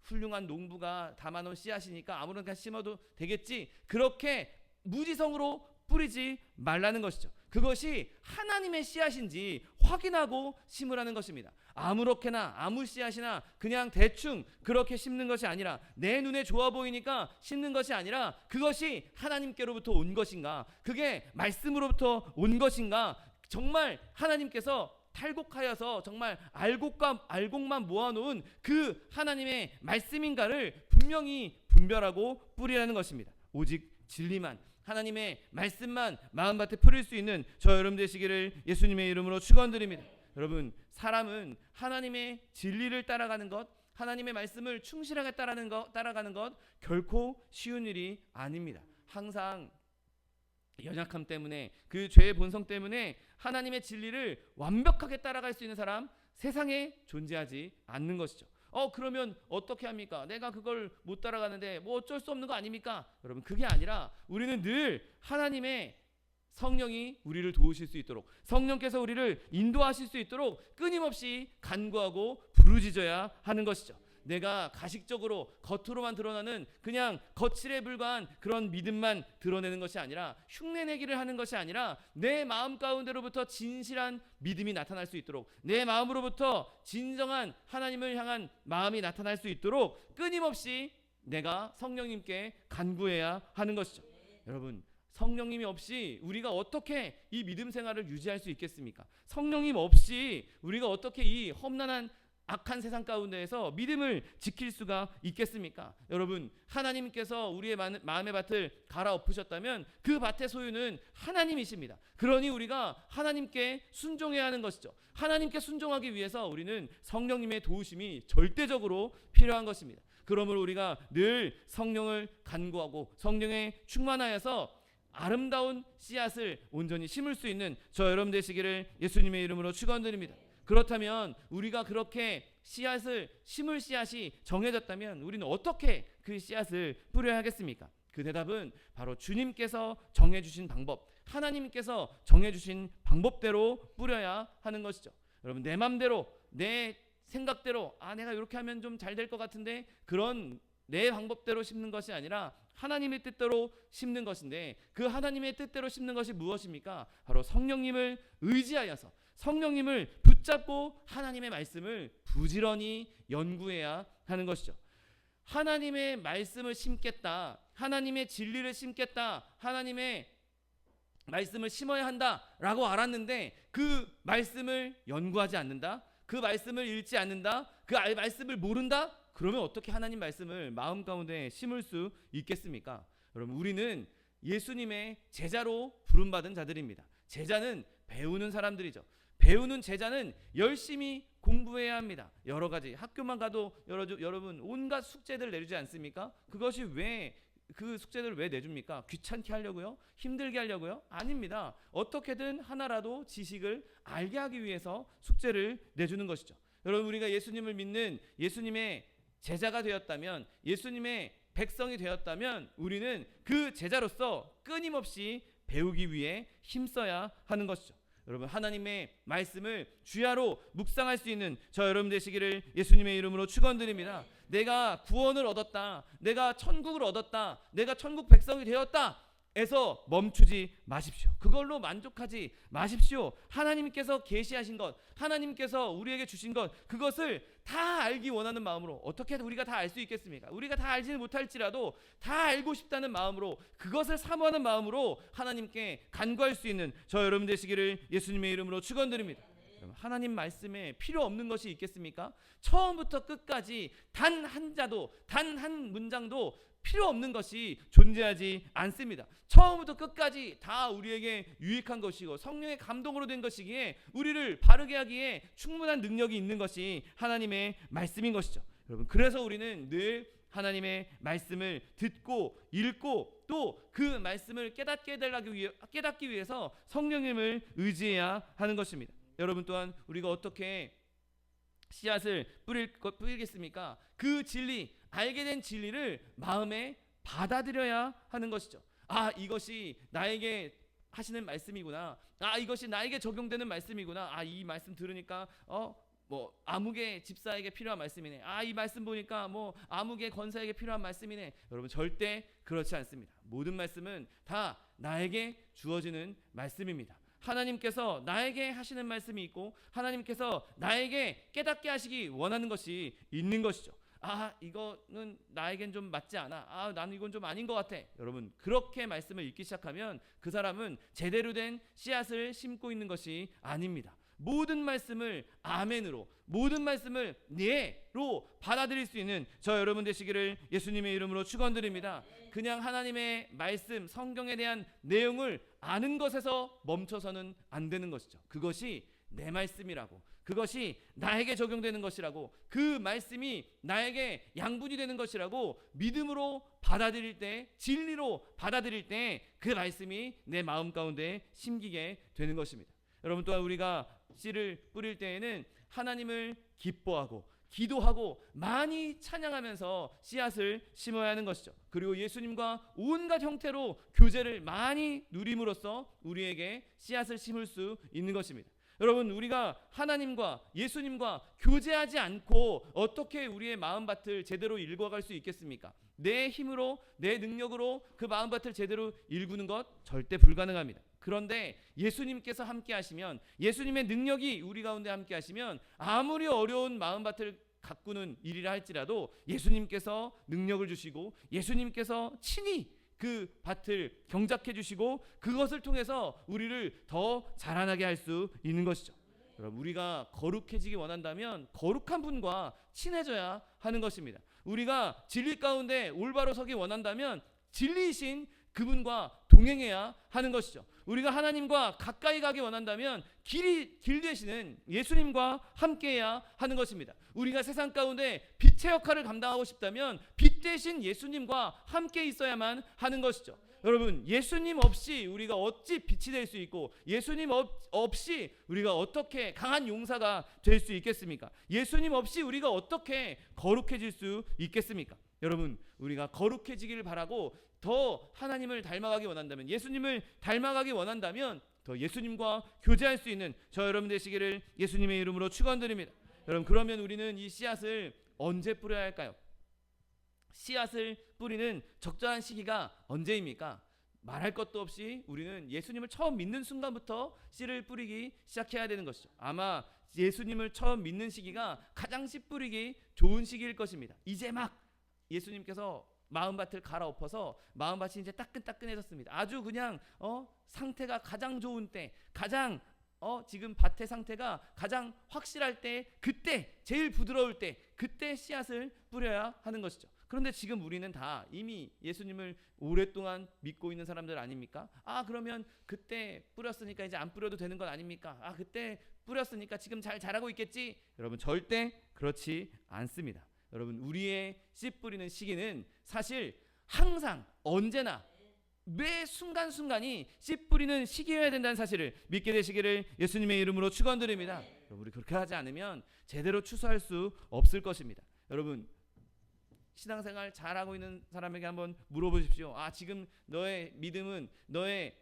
훌륭한 농부가 담아놓은 씨앗이니까 아무렇게나 심어도 되겠지, 그렇게 무지성으로 뿌리지 말라는 것이죠. 그것이 하나님의 씨앗인지 확인하고 심으라는 것입니다. 아무렇게나 아무 씨앗이나 그냥 대충 그렇게 심는 것이 아니라, 내 눈에 좋아 보이니까 심는 것이 아니라, 그것이 하나님께로부터 온 것인가, 그게 말씀으로부터 온 것인가, 정말 하나님께서 탈곡하여서 정말 알곡만 모아놓은 그 하나님의 말씀인가를 분명히 분별하고 뿌리라는 것입니다. 오직 진리만, 하나님의 말씀만 마음밭에 뿌릴 수 있는 저 여러분 되시기를 예수님의 이름으로 축원드립니다. 여러분, 사람은 하나님의 진리를 따라가는 것, 하나님의 말씀을 충실하게 따라가는 것 결코 쉬운 일이 아닙니다. 항상 연약함 때문에, 그 죄의 본성 때문에 하나님의 진리를 완벽하게 따라갈 수 있는 사람 세상에 존재하지 않는 것이죠. 그러면 어떻게 합니까? 내가 그걸 못 따라가는데 뭐 어쩔 수 없는 거 아닙니까? 여러분, 그게 아니라 우리는 늘 하나님의 성령이 우리를 도우실 수 있도록, 성령께서 우리를 인도하실 수 있도록 끊임없이 간구하고 부르짖어야 하는 것이죠. 내가 가식적으로 겉으로만 드러나는 그냥 거칠에 불과한 그런 믿음만 드러내는 것이 아니라, 흉내내기를 하는 것이 아니라 내 마음 가운데로부터 진실한 믿음이 나타날 수 있도록, 내 마음으로부터 진정한 하나님을 향한 마음이 나타날 수 있도록 끊임없이 내가 성령님께 간구해야 하는 것이죠. 여러분, 성령님이 없이 우리가 어떻게 이 믿음 생활을 유지할 수 있겠습니까? 성령님 없이 우리가 어떻게 이 험난한 악한 세상 가운데에서 믿음을 지킬 수가 있겠습니까? 여러분, 하나님께서 우리의 마음의 밭을 갈아엎으셨다면 그 밭의 소유는 하나님이십니다. 그러니 우리가 하나님께 순종해야 하는 것이죠. 하나님께 순종하기 위해서 우리는 성령님의 도우심이 절대적으로 필요한 것입니다. 그러므로 우리가 늘 성령을 간구하고 성령에 충만하여서 아름다운 씨앗을 온전히 심을 수 있는 저 여러분 되시기를 예수님의 이름으로 축원드립니다. 그렇다면 우리가 그렇게 씨앗을 심을 씨앗이 정해졌다면 우리는 어떻게 그 씨앗을 뿌려야 하겠습니까? 그 대답은 바로 주님께서 정해주신 방법, 하나님께서 정해주신 방법대로 뿌려야 하는 것이죠. 여러분, 내 맘대로, 내 생각대로, 내가 이렇게 하면 좀 잘 될 것 같은데, 그런 내 방법대로 심는 것이 아니라 하나님의 뜻대로 심는 것인데, 그 하나님의 뜻대로 심는 것이 무엇입니까? 바로 성령님을 의지하여서 성령님을 붙잡고 하나님의 말씀을 부지런히 연구해야 하는 것이죠. 하나님의 말씀을 심겠다, 하나님의 진리를 심겠다, 하나님의 말씀을 심어야 한다라고 알았는데 그 말씀을 연구하지 않는다, 그 말씀을 읽지 않는다, 그 말씀을 모른다? 그러면 어떻게 하나님 말씀을 마음 가운데 심을 수 있겠습니까? 여러분, 우리는 예수님의 제자로 부름받은 자들입니다. 제자는 배우는 사람들이죠. 배우는 제자는 열심히 공부해야 합니다. 여러 가지 학교만 가도 여러분 온갖 숙제들 내주지 않습니까? 그것이 왜, 그 숙제들을 왜 내줍니까? 귀찮게 하려고요? 힘들게 하려고요? 아닙니다. 어떻게든 하나라도 지식을 알게 하기 위해서 숙제를 내주는 것이죠. 여러분, 우리가 예수님을 믿는 예수님의 제자가 되었다면, 예수님의 백성이 되었다면 우리는 그 제자로서 끊임없이 배우기 위해 힘써야 하는 것이죠. 여러분, 하나님의 말씀을 주야로 묵상할 수 있는 저 여러분 되시기를 예수님의 이름으로 축원드립니다. 내가 구원을 얻었다, 내가 천국을 얻었다, 내가 천국 백성이 되었다 에서 멈추지 마십시오. 그걸로 만족하지 마십시오. 하나님께서 계시하신 것, 하나님께서 우리에게 주신 것, 그것을 다 알기 원하는 마음으로, 어떻게 우리가 다 알 수 있겠습니까? 우리가 다 알지는 못할지라도 다 알고 싶다는 마음으로, 그것을 사모하는 마음으로 하나님께 간구할 수 있는 저 여러분 되시기를 예수님의 이름으로 축원드립니다. 하나님 말씀에 필요 없는 것이 있겠습니까? 처음부터 끝까지 단 한 자도, 단 한 문장도 필요 없는 것이 존재하지 않습니다. 처음부터 끝까지 다 우리에게 유익한 것이고 성령의 감동으로 된 것이기에 우리를 바르게 하기에 충분한 능력이 있는 것이 하나님의 말씀인 것이죠. 여러분, 그래서 우리는 늘 하나님의 말씀을 듣고 읽고 또 그 말씀을 깨닫기 위해서 성령님을 의지해야 하는 것입니다. 여러분, 또한 우리가 어떻게 씨앗을 뿌리겠습니까? 그 진리, 알게 된 진리를 마음에 받아들여야 하는 것이죠. 이것이 나에게 하시는 말씀이구나. 이것이 나에게 적용되는 말씀이구나. 이 말씀 들으니까 아무개 집사에게 필요한 말씀이네. 이 말씀 보니까 아무개 권사에게 필요한 말씀이네. 여러분, 절대 그렇지 않습니다. 모든 말씀은 다 나에게 주어지는 말씀입니다. 하나님께서 나에게 하시는 말씀이 있고 하나님께서 나에게 깨닫게 하시기 원하는 것이 있는 것이죠. 이거는 나에겐 좀 맞지 않아. 나는 이건 좀 아닌 것 같아. 여러분, 그렇게 말씀을 읽기 시작하면 그 사람은 제대로 된 씨앗을 심고 있는 것이 아닙니다. 모든 말씀을 아멘으로, 모든 말씀을 네로 받아들일 수 있는 저 여러분 되시기를 예수님의 이름으로 축원드립니다. 그냥 하나님의 말씀, 성경에 대한 내용을 아는 것에서 멈춰서는 안 되는 것이죠. 그것이 내 말씀이라고, 그것이 나에게 적용되는 것이라고, 그 말씀이 나에게 양분이 되는 것이라고 믿음으로 받아들일 때, 진리로 받아들일 때 그 말씀이 내 마음 가운데 심기게 되는 것입니다. 여러분, 또한 우리가 씨를 뿌릴 때에는 하나님을 기뻐하고 기도하고 많이 찬양하면서 씨앗을 심어야 하는 것이죠. 그리고 예수님과 온갖 형태로 교제를 많이 누림으로써 우리에게 씨앗을 심을 수 있는 것입니다. 여러분, 우리가 하나님과 예수님과 교제하지 않고 어떻게 우리의 마음밭을 제대로 읽어갈 수 있겠습니까? 내 힘으로, 내 능력으로 그 마음밭을 제대로 읽는 것 절대 불가능합니다. 그런데 예수님께서 함께 하시면, 예수님의 능력이 우리 가운데 함께 하시면 아무리 어려운 마음밭을 가꾸는 일이라 할지라도 예수님께서 능력을 주시고 예수님께서 친히 그 밭을 경작해 주시고 그것을 통해서 우리를 더 자라나게 할 수 있는 것이죠. 여러분, 우리가 거룩해지기 원한다면 거룩한 분과 친해져야 하는 것입니다. 우리가 진리 가운데 올바로 서기 원한다면 진리이신 그분과 동행해야 하는 것이죠. 우리가 하나님과 가까이 가기 원한다면 길 되시는 예수님과 함께해야 하는 것입니다. 우리가 세상 가운데 빛의 역할을 감당하고 싶다면 빛 대신 예수님과 함께 있어야만 하는 것이죠. 여러분, 예수님 없이 우리가 어찌 빛이 될 수 있고 예수님 없이 우리가 어떻게 강한 용사가 될 수 있겠습니까? 예수님 없이 우리가 어떻게 거룩해질 수 있겠습니까? 여러분, 우리가 거룩해지기를 바라고 더 하나님을 닮아가기 원한다면, 예수님을 닮아가기 원한다면 더 예수님과 교제할 수 있는 저 여러분 되시기를 예수님의 이름으로 축원드립니다. 여러분, 그러면 우리는 이 씨앗을 언제 뿌려야 할까요? 씨앗을 뿌리는 적절한 시기가 언제입니까? 말할 것도 없이 우리는 예수님을 처음 믿는 순간부터 씨를 뿌리기 시작해야 되는 것이죠. 아마 예수님을 처음 믿는 시기가 가장 씨 뿌리기 좋은 시기일 것입니다. 이제 막 예수님께서 마음밭을 갈아엎어서 마음밭이 이제 따끈따끈해졌습니다. 아주 그냥 상태가 가장 좋은 때, 가장 지금 밭의 상태가 가장 확실할 때, 그때 제일 부드러울 때, 그때 씨앗을 뿌려야 하는 것이죠. 그런데 지금 우리는 다 이미 예수님을 오랫동안 믿고 있는 사람들 아닙니까? 그러면 그때 뿌렸으니까 이제 안 뿌려도 되는 건 아닙니까? 그때 뿌렸으니까 지금 잘 자라고 있겠지? 여러분, 절대 그렇지 않습니다. 여러분, 우리의 씨 뿌리는 시기는 사실 항상 언제나 매 순간순간이 씨 뿌리는 시기여야 된다는 사실을 믿게 되시기를 예수님의 이름으로 축원드립니다. 여러분, 우리 그렇게 하지 않으면 제대로 추수할 수 없을 것입니다. 여러분, 신앙생활 잘하고 있는 사람에게 한번 물어보십시오. 지금 너의 믿음은, 너의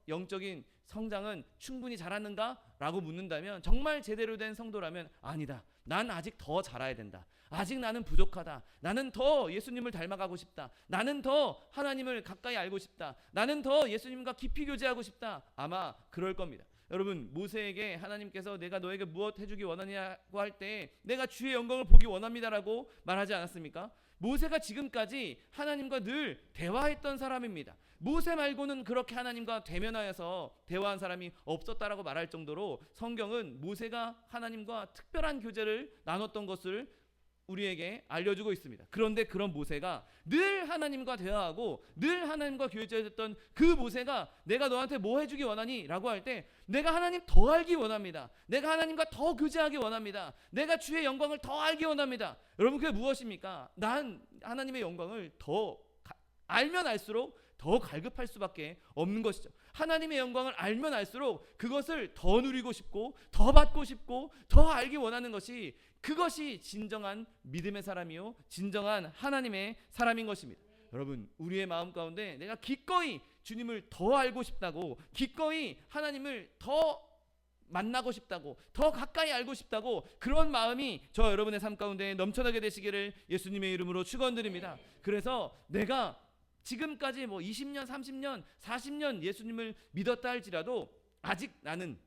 영적인 성장은 충분히 자랐는가? 라고 묻는다면, 정말 제대로 된 성도라면 아니다, 난 아직 더 자라야 된다, 아직 나는 부족하다, 나는 더 예수님을 닮아가고 싶다, 나는 더 하나님을 가까이 알고 싶다, 나는 더 예수님과 깊이 교제하고 싶다, 아마 그럴 겁니다. 여러분, 모세에게 하나님께서 내가 너에게 무엇 해주기 원하냐고 할 때 내가 주의 영광을 보기 원합니다라고 말하지 않았습니까? 모세가 지금까지 하나님과 늘 대화했던 사람입니다. 모세 말고는 그렇게 하나님과 대면하여서 대화한 사람이 없었다라고 말할 정도로 성경은 모세가 하나님과 특별한 교제를 나눴던 것을 우리에게 알려주고 있습니다. 그런데 그런 모세가 늘 하나님과 대화하고 늘 하나님과 교제했던 그 모세가 내가 너한테 뭐 해주기 원하니? 라고 할 때 내가 하나님 더 알기 원합니다, 내가 하나님과 더 교제하기 원합니다, 내가 주의 영광을 더 알기 원합니다. 여러분, 그게 무엇입니까? 난 하나님의 영광을 더 알면 알수록 더 갈급할 수밖에 없는 것이죠. 하나님의 영광을 알면 알수록 그것을 더 누리고 싶고 더 받고 싶고 더 알기 원하는 것이, 그것이 진정한 믿음의 사람이요 진정한 하나님의 사람인 것입니다. 여러분, 우리의 마음 가운데 내가 기꺼이 주님을 더 알고 싶다고, 기꺼이 하나님을 더 만나고 싶다고, 더 가까이 알고 싶다고, 그런 마음이 저 여러분의 삶 가운데 넘쳐나게 되시기를 예수님의 이름으로 축원드립니다. 그래서 내가 지금까지 20년, 30년, 40년 예수님을 믿었다 할지라도 아직 나는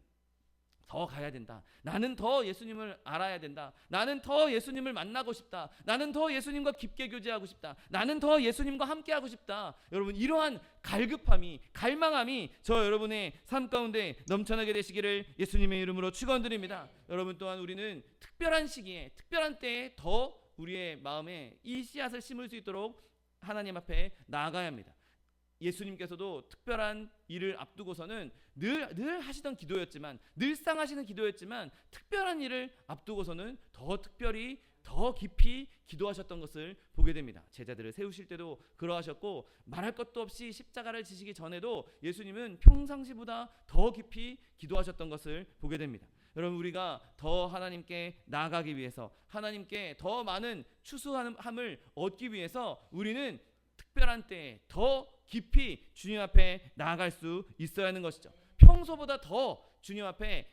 더 가야 된다, 나는 더 예수님을 알아야 된다, 나는 더 예수님을 만나고 싶다, 나는 더 예수님과 깊게 교제하고 싶다, 나는 더 예수님과 함께하고 싶다. 여러분, 이러한 갈급함이, 갈망함이 저 여러분의 삶 가운데 넘쳐나게 되시기를 예수님의 이름으로 축원드립니다. 여러분, 또한 우리는 특별한 시기에, 특별한 때에 더 우리의 마음에 이 씨앗을 심을 수 있도록 하나님 앞에 나아가야 합니다. 예수님께서도 특별한 일을 앞두고서는 늘 하시던 기도였지만, 늘상 하시는 기도였지만 특별한 일을 앞두고서는 더 특별히 더 깊이 기도하셨던 것을 보게 됩니다. 제자들을 세우실 때도 그러하셨고, 말할 것도 없이 십자가를 지시기 전에도 예수님은 평상시보다 더 깊이 기도하셨던 것을 보게 됩니다. 여러분, 우리가 더 하나님께 나아가기 위해서, 하나님께 더 많은 추수함을 얻기 위해서 우리는 특별한 때에 더 깊이 주님 앞에 나아갈 수 있어야 하는 것이죠. 평소보다 더 주님 앞에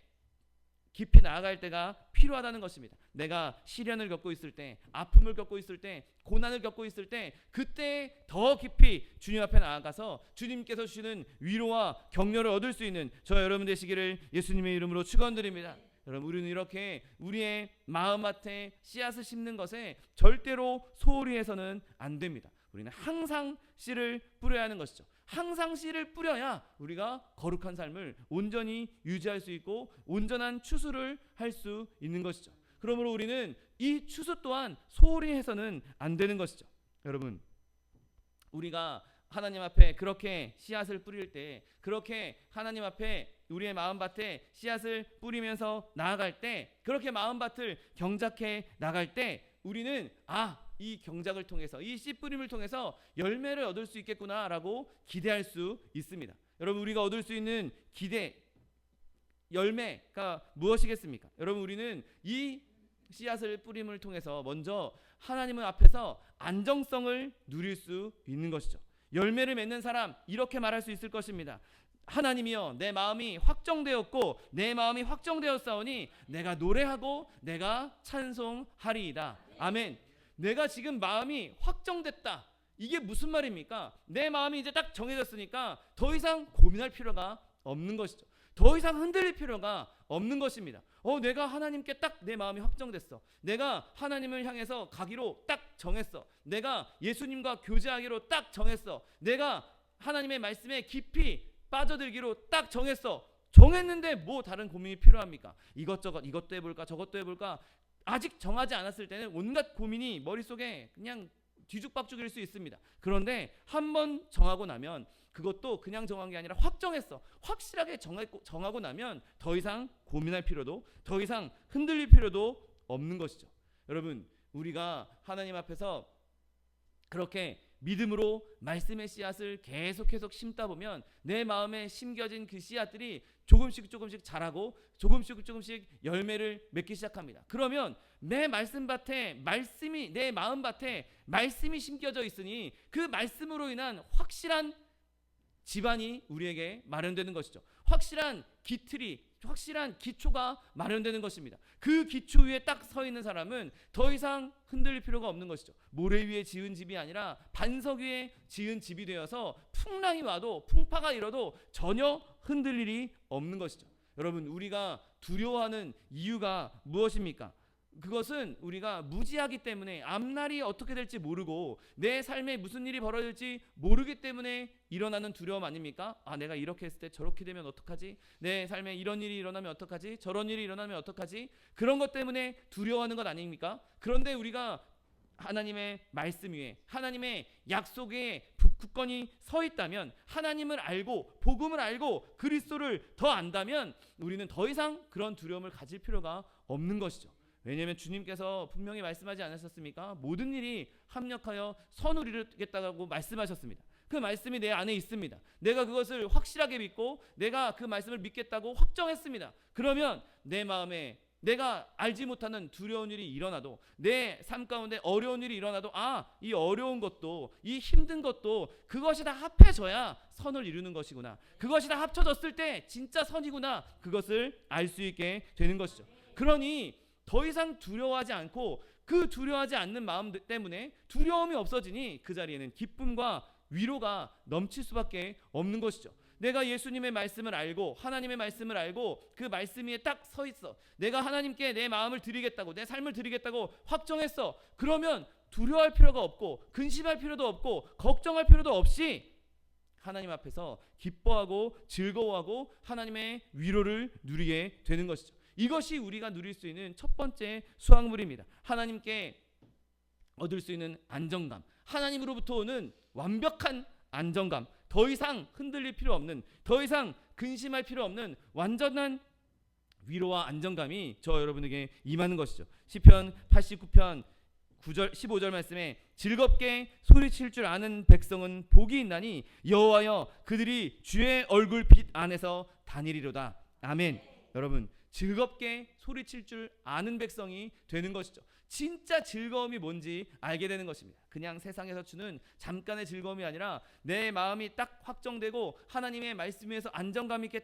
깊이 나아갈 때가 필요하다는 것입니다. 내가 시련을 겪고 있을 때, 아픔을 겪고 있을 때, 고난을 겪고 있을 때, 그때 더 깊이 주님 앞에 나아가서 주님께서 주시는 위로와 격려를 얻을 수 있는 저 여러분 되시기를 예수님의 이름으로 축원드립니다. 여러분, 우리는 이렇게 우리의 마음밭에 씨앗을 심는 것에 절대로 소홀히 해서는 안 됩니다. 우리는 항상 씨를 뿌려야 하는 것이죠. 항상 씨를 뿌려야 우리가 거룩한 삶을 온전히 유지할 수 있고 온전한 추수를 할 수 있는 것이죠. 그러므로 우리는 이 추수 또한 소홀히 해서는 안 되는 것이죠. 여러분, 우리가 하나님 앞에 그렇게 씨앗을 뿌릴 때, 그렇게 하나님 앞에 우리의 마음밭에 씨앗을 뿌리면서 나아갈 때, 그렇게 마음밭을 경작해 나갈 때 우리는 이 경작을 통해서, 이 씨 뿌림을 통해서 열매를 얻을 수 있겠구나라고 기대할 수 있습니다. 여러분, 우리가 얻을 수 있는 열매가 무엇이겠습니까? 여러분, 우리는 이 씨앗을 뿌림을 통해서 먼저 하나님의 앞에서 안정성을 누릴 수 있는 것이죠. 열매를 맺는 사람, 이렇게 말할 수 있을 것입니다. 하나님이여, 내 마음이 확정되었고 내 마음이 확정되었사오니 내가 노래하고 내가 찬송하리이다. 아멘. 내가 지금 마음이 확정됐다. 이게 무슨 말입니까? 내 마음이 이제 딱 정해졌으니까 더 이상 고민할 필요가 없는 것이죠. 더 이상 흔들릴 필요가 없는 것입니다. 내가 하나님께 딱 내 마음이 확정됐어. 내가 하나님을 향해서 가기로 딱 정했어. 내가 예수님과 교제하기로 딱 정했어. 내가 하나님의 말씀에 깊이 빠져들기로 딱 정했어. 정했는데 뭐 다른 고민이 필요합니까? 이것저것, 이것도 해볼까 저것도 해볼까. 아직 정하지 않았을 때는 온갖 고민이 머릿속에 그냥 뒤죽박죽일 수 있습니다. 그런데 한번 정하고 나면, 그것도 그냥 정한 게 아니라 확정했어. 확실하게 정하고 나면 더 이상 고민할 필요도, 더 이상 흔들릴 필요도 없는 것이죠. 여러분, 우리가 하나님 앞에서 그렇게 믿음으로 말씀의 씨앗을 계속 심다 보면 내 마음에 심겨진 그 씨앗들이 조금씩 자라고 조금씩 열매를 맺기 시작합니다. 그러면 내 말씀밭에 내 마음밭에 말씀이 심겨져 있으니 그 말씀으로 인한 확실한 집안이 우리에게 마련되는 것이죠. 확실한 확실한 기초가 마련되는 것입니다. 그 기초 위에 딱 서 있는 사람은 더 이상 흔들릴 필요가 없는 것이죠. 모래 위에 지은 집이 아니라 반석 위에 지은 집이 되어서 풍랑이 와도, 풍파가 일어도 전혀 흔들릴 일이 없는 것이죠. 여러분, 우리가 두려워하는 이유가 무엇입니까? 그것은 우리가 무지하기 때문에, 앞날이 어떻게 될지 모르고 내 삶에 무슨 일이 벌어질지 모르기 때문에 일어나는 두려움 아닙니까? 내가 이렇게 했을 때 저렇게 되면 어떡하지? 내 삶에 이런 일이 일어나면 어떡하지? 저런 일이 일어나면 어떡하지? 그런 것 때문에 두려워하는 것 아닙니까? 그런데 우리가 하나님의 말씀 위에, 하나님의 약속 위에 굳건히 서 있다면, 하나님을 알고 복음을 알고 그리스도를 더 안다면 우리는 더 이상 그런 두려움을 가질 필요가 없는 것이죠. 왜냐하면 주님께서 분명히 말씀하지 않으셨습니까? 모든 일이 합력하여 선을 이루겠다고 말씀하셨습니다. 그 말씀이 내 안에 있습니다. 내가 그것을 확실하게 믿고 내가 그 말씀을 믿겠다고 확정했습니다. 그러면 내 마음에 내가 알지 못하는 두려운 일이 일어나도, 내 삶 가운데 어려운 일이 일어나도, 이 어려운 것도, 이 힘든 것도 그것이 다 합해져야 선을 이루는 것이구나, 그것이 다 합쳐졌을 때 진짜 선이구나, 그것을 알 수 있게 되는 것이죠. 그러니 더 이상 두려워하지 않고, 그 두려워하지 않는 마음 때문에 두려움이 없어지니 그 자리에는 기쁨과 위로가 넘칠 수밖에 없는 것이죠. 내가 예수님의 말씀을 알고, 하나님의 말씀을 알고 그 말씀 위에 딱 서 있어. 내가 하나님께 내 마음을 드리겠다고, 내 삶을 드리겠다고 확정했어. 그러면 두려워할 필요가 없고, 근심할 필요도 없고, 걱정할 필요도 없이 하나님 앞에서 기뻐하고 즐거워하고 하나님의 위로를 누리게 되는 것이죠. 이것이 우리가 누릴 수 있는 첫 번째 수확물입니다. 하나님께 얻을 수 있는 안정감, 하나님으로부터 오는 완벽한 안정감, 더 이상 흔들릴 필요 없는, 더 이상 근심할 필요 없는 완전한 위로와 안정감이 저 여러분에게 임하는 것이죠. 시편 89편 9절 15절 말씀에 즐겁게 소리칠 줄 아는 백성은 복이 있나니 여호와여 그들이 주의 얼굴 빛 안에서 다니리로다. 아멘. 여러분, 즐겁게 소리칠 줄 아는 백성이 되는 것이죠. 진짜 즐거움이 뭔지 알게 되는 것입니다. 그냥 세상에서 주는 잠깐의 즐거움이 아니라 내 마음이 딱 확정되고 하나님의 말씀 위에서 안정감 있게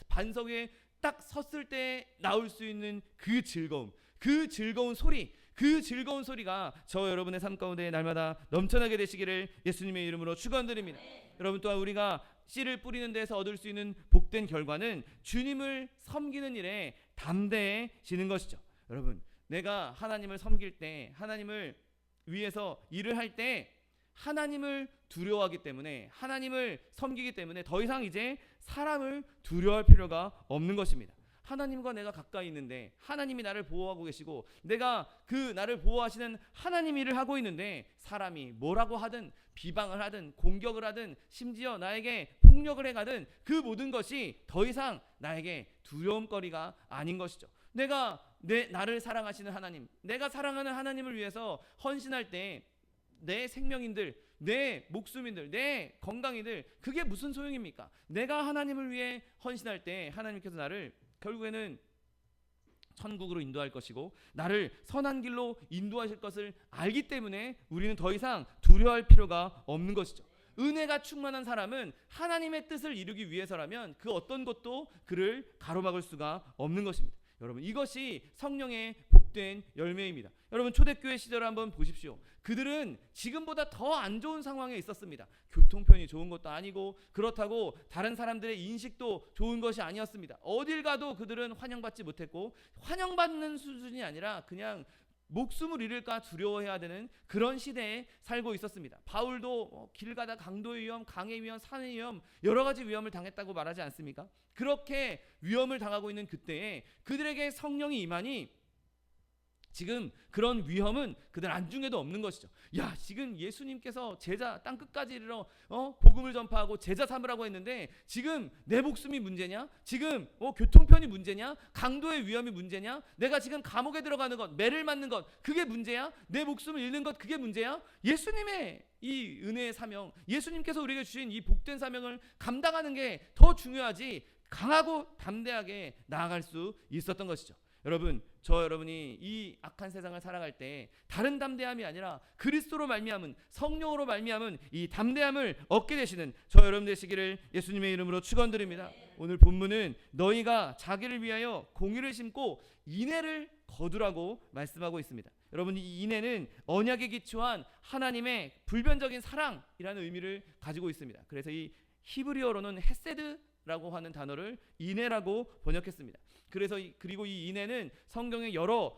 반석 위에 딱 섰을 때 나올 수 있는 그 즐거움, 그 즐거운 소리, 그 즐거운 소리가 저 여러분의 삶 가운데 날마다 넘쳐나게 되시기를 예수님의 이름으로 축원드립니다. 여러분, 또한 우리가 씨를 뿌리는 데서 얻을 수 있는 복된 결과는 주님을 섬기는 일에 담대해지는 것이죠. 여러분, 내가 하나님을 섬길 때, 하나님을 위해서 일을 할 때 하나님을 두려워하기 때문에, 하나님을 섬기기 때문에 더 이상 이제 사람을 두려워할 필요가 없는 것입니다. 하나님과 내가 가까이 있는데, 하나님이 나를 보호하고 계시고, 내가 그 나를 보호하시는 하나님 일을 하고 있는데, 사람이 뭐라고 하든, 비방을 하든, 공격을 하든, 심지어 나에게 폭력을 해가든, 그 모든 것이 더 이상 나에게 두려움거리가 아닌 것이죠. 내가 나를 사랑하시는 하나님, 내가 사랑하는 하나님을 위해서 헌신할 때 내 생명인들, 내 목숨인들, 내 건강인들, 그게 무슨 소용입니까? 내가 하나님을 위해 헌신할 때 하나님께서 나를 결국에는 천국으로 인도할 것이고, 나를 선한 길로 인도하실 것을 알기 때문에 우리는 더 이상 두려워할 필요가 없는 것이죠. 은혜가 충만한 사람은 하나님의 뜻을 이루기 위해서라면 그 어떤 것도 그를 가로막을 수가 없는 것입니다. 여러분, 이것이 성령의 복된 열매입니다. 여러분, 초대교회 시절을 한번 보십시오. 그들은 지금보다 더 안 좋은 상황에 있었습니다. 교통편이 좋은 것도 아니고, 그렇다고 다른 사람들의 인식도 좋은 것이 아니었습니다. 어딜 가도 그들은 환영받지 못했고, 환영받는 수준이 아니라 그냥 목숨을 잃을까 두려워해야 되는 그런 시대에 살고 있었습니다. 바울도 길 가다 강도의 위험, 강의 위험, 산의 위험, 여러 가지 위험을 당했다고 말하지 않습니까? 그렇게 위험을 당하고 있는 그때에 그들에게 성령이 임하니 지금 그런 위험은 그들 안중에도 없는 것이죠. 야, 지금 예수님께서 제자 땅 끝까지 이르러 복음을 전파하고 제자 삼으라고 했는데 지금 내 목숨이 문제냐? 지금 교통편이 문제냐? 강도의 위험이 문제냐? 내가 지금 감옥에 들어가는 것, 매를 맞는 것, 그게 문제야? 내 목숨을 잃는 것, 그게 문제야? 예수님의 이 은혜의 사명, 예수님께서 우리에게 주신 이 복된 사명을 감당하는 게 더 중요하지, 강하고 담대하게 나아갈 수 있었던 것이죠. 여러분, 여러분이 이 악한 세상을 살아갈 때 다른 담대함이 아니라 그리스도로 말미암은, 성령으로 말미암은 이 담대함을 얻게 되시는 저 여러분 되시기를 예수님의 이름으로 축원드립니다. 오늘 본문은 너희가 자기를 위하여 공의를 심고 인애를 거두라고 말씀하고 있습니다. 여러분, 이 인애는 언약에 기초한 하나님의 불변적인 사랑이라는 의미를 가지고 있습니다. 그래서 이 히브리어로는 헤세드라고 하는 단어를 인애라고 번역했습니다. 그리고 이 인애는 성경의 여러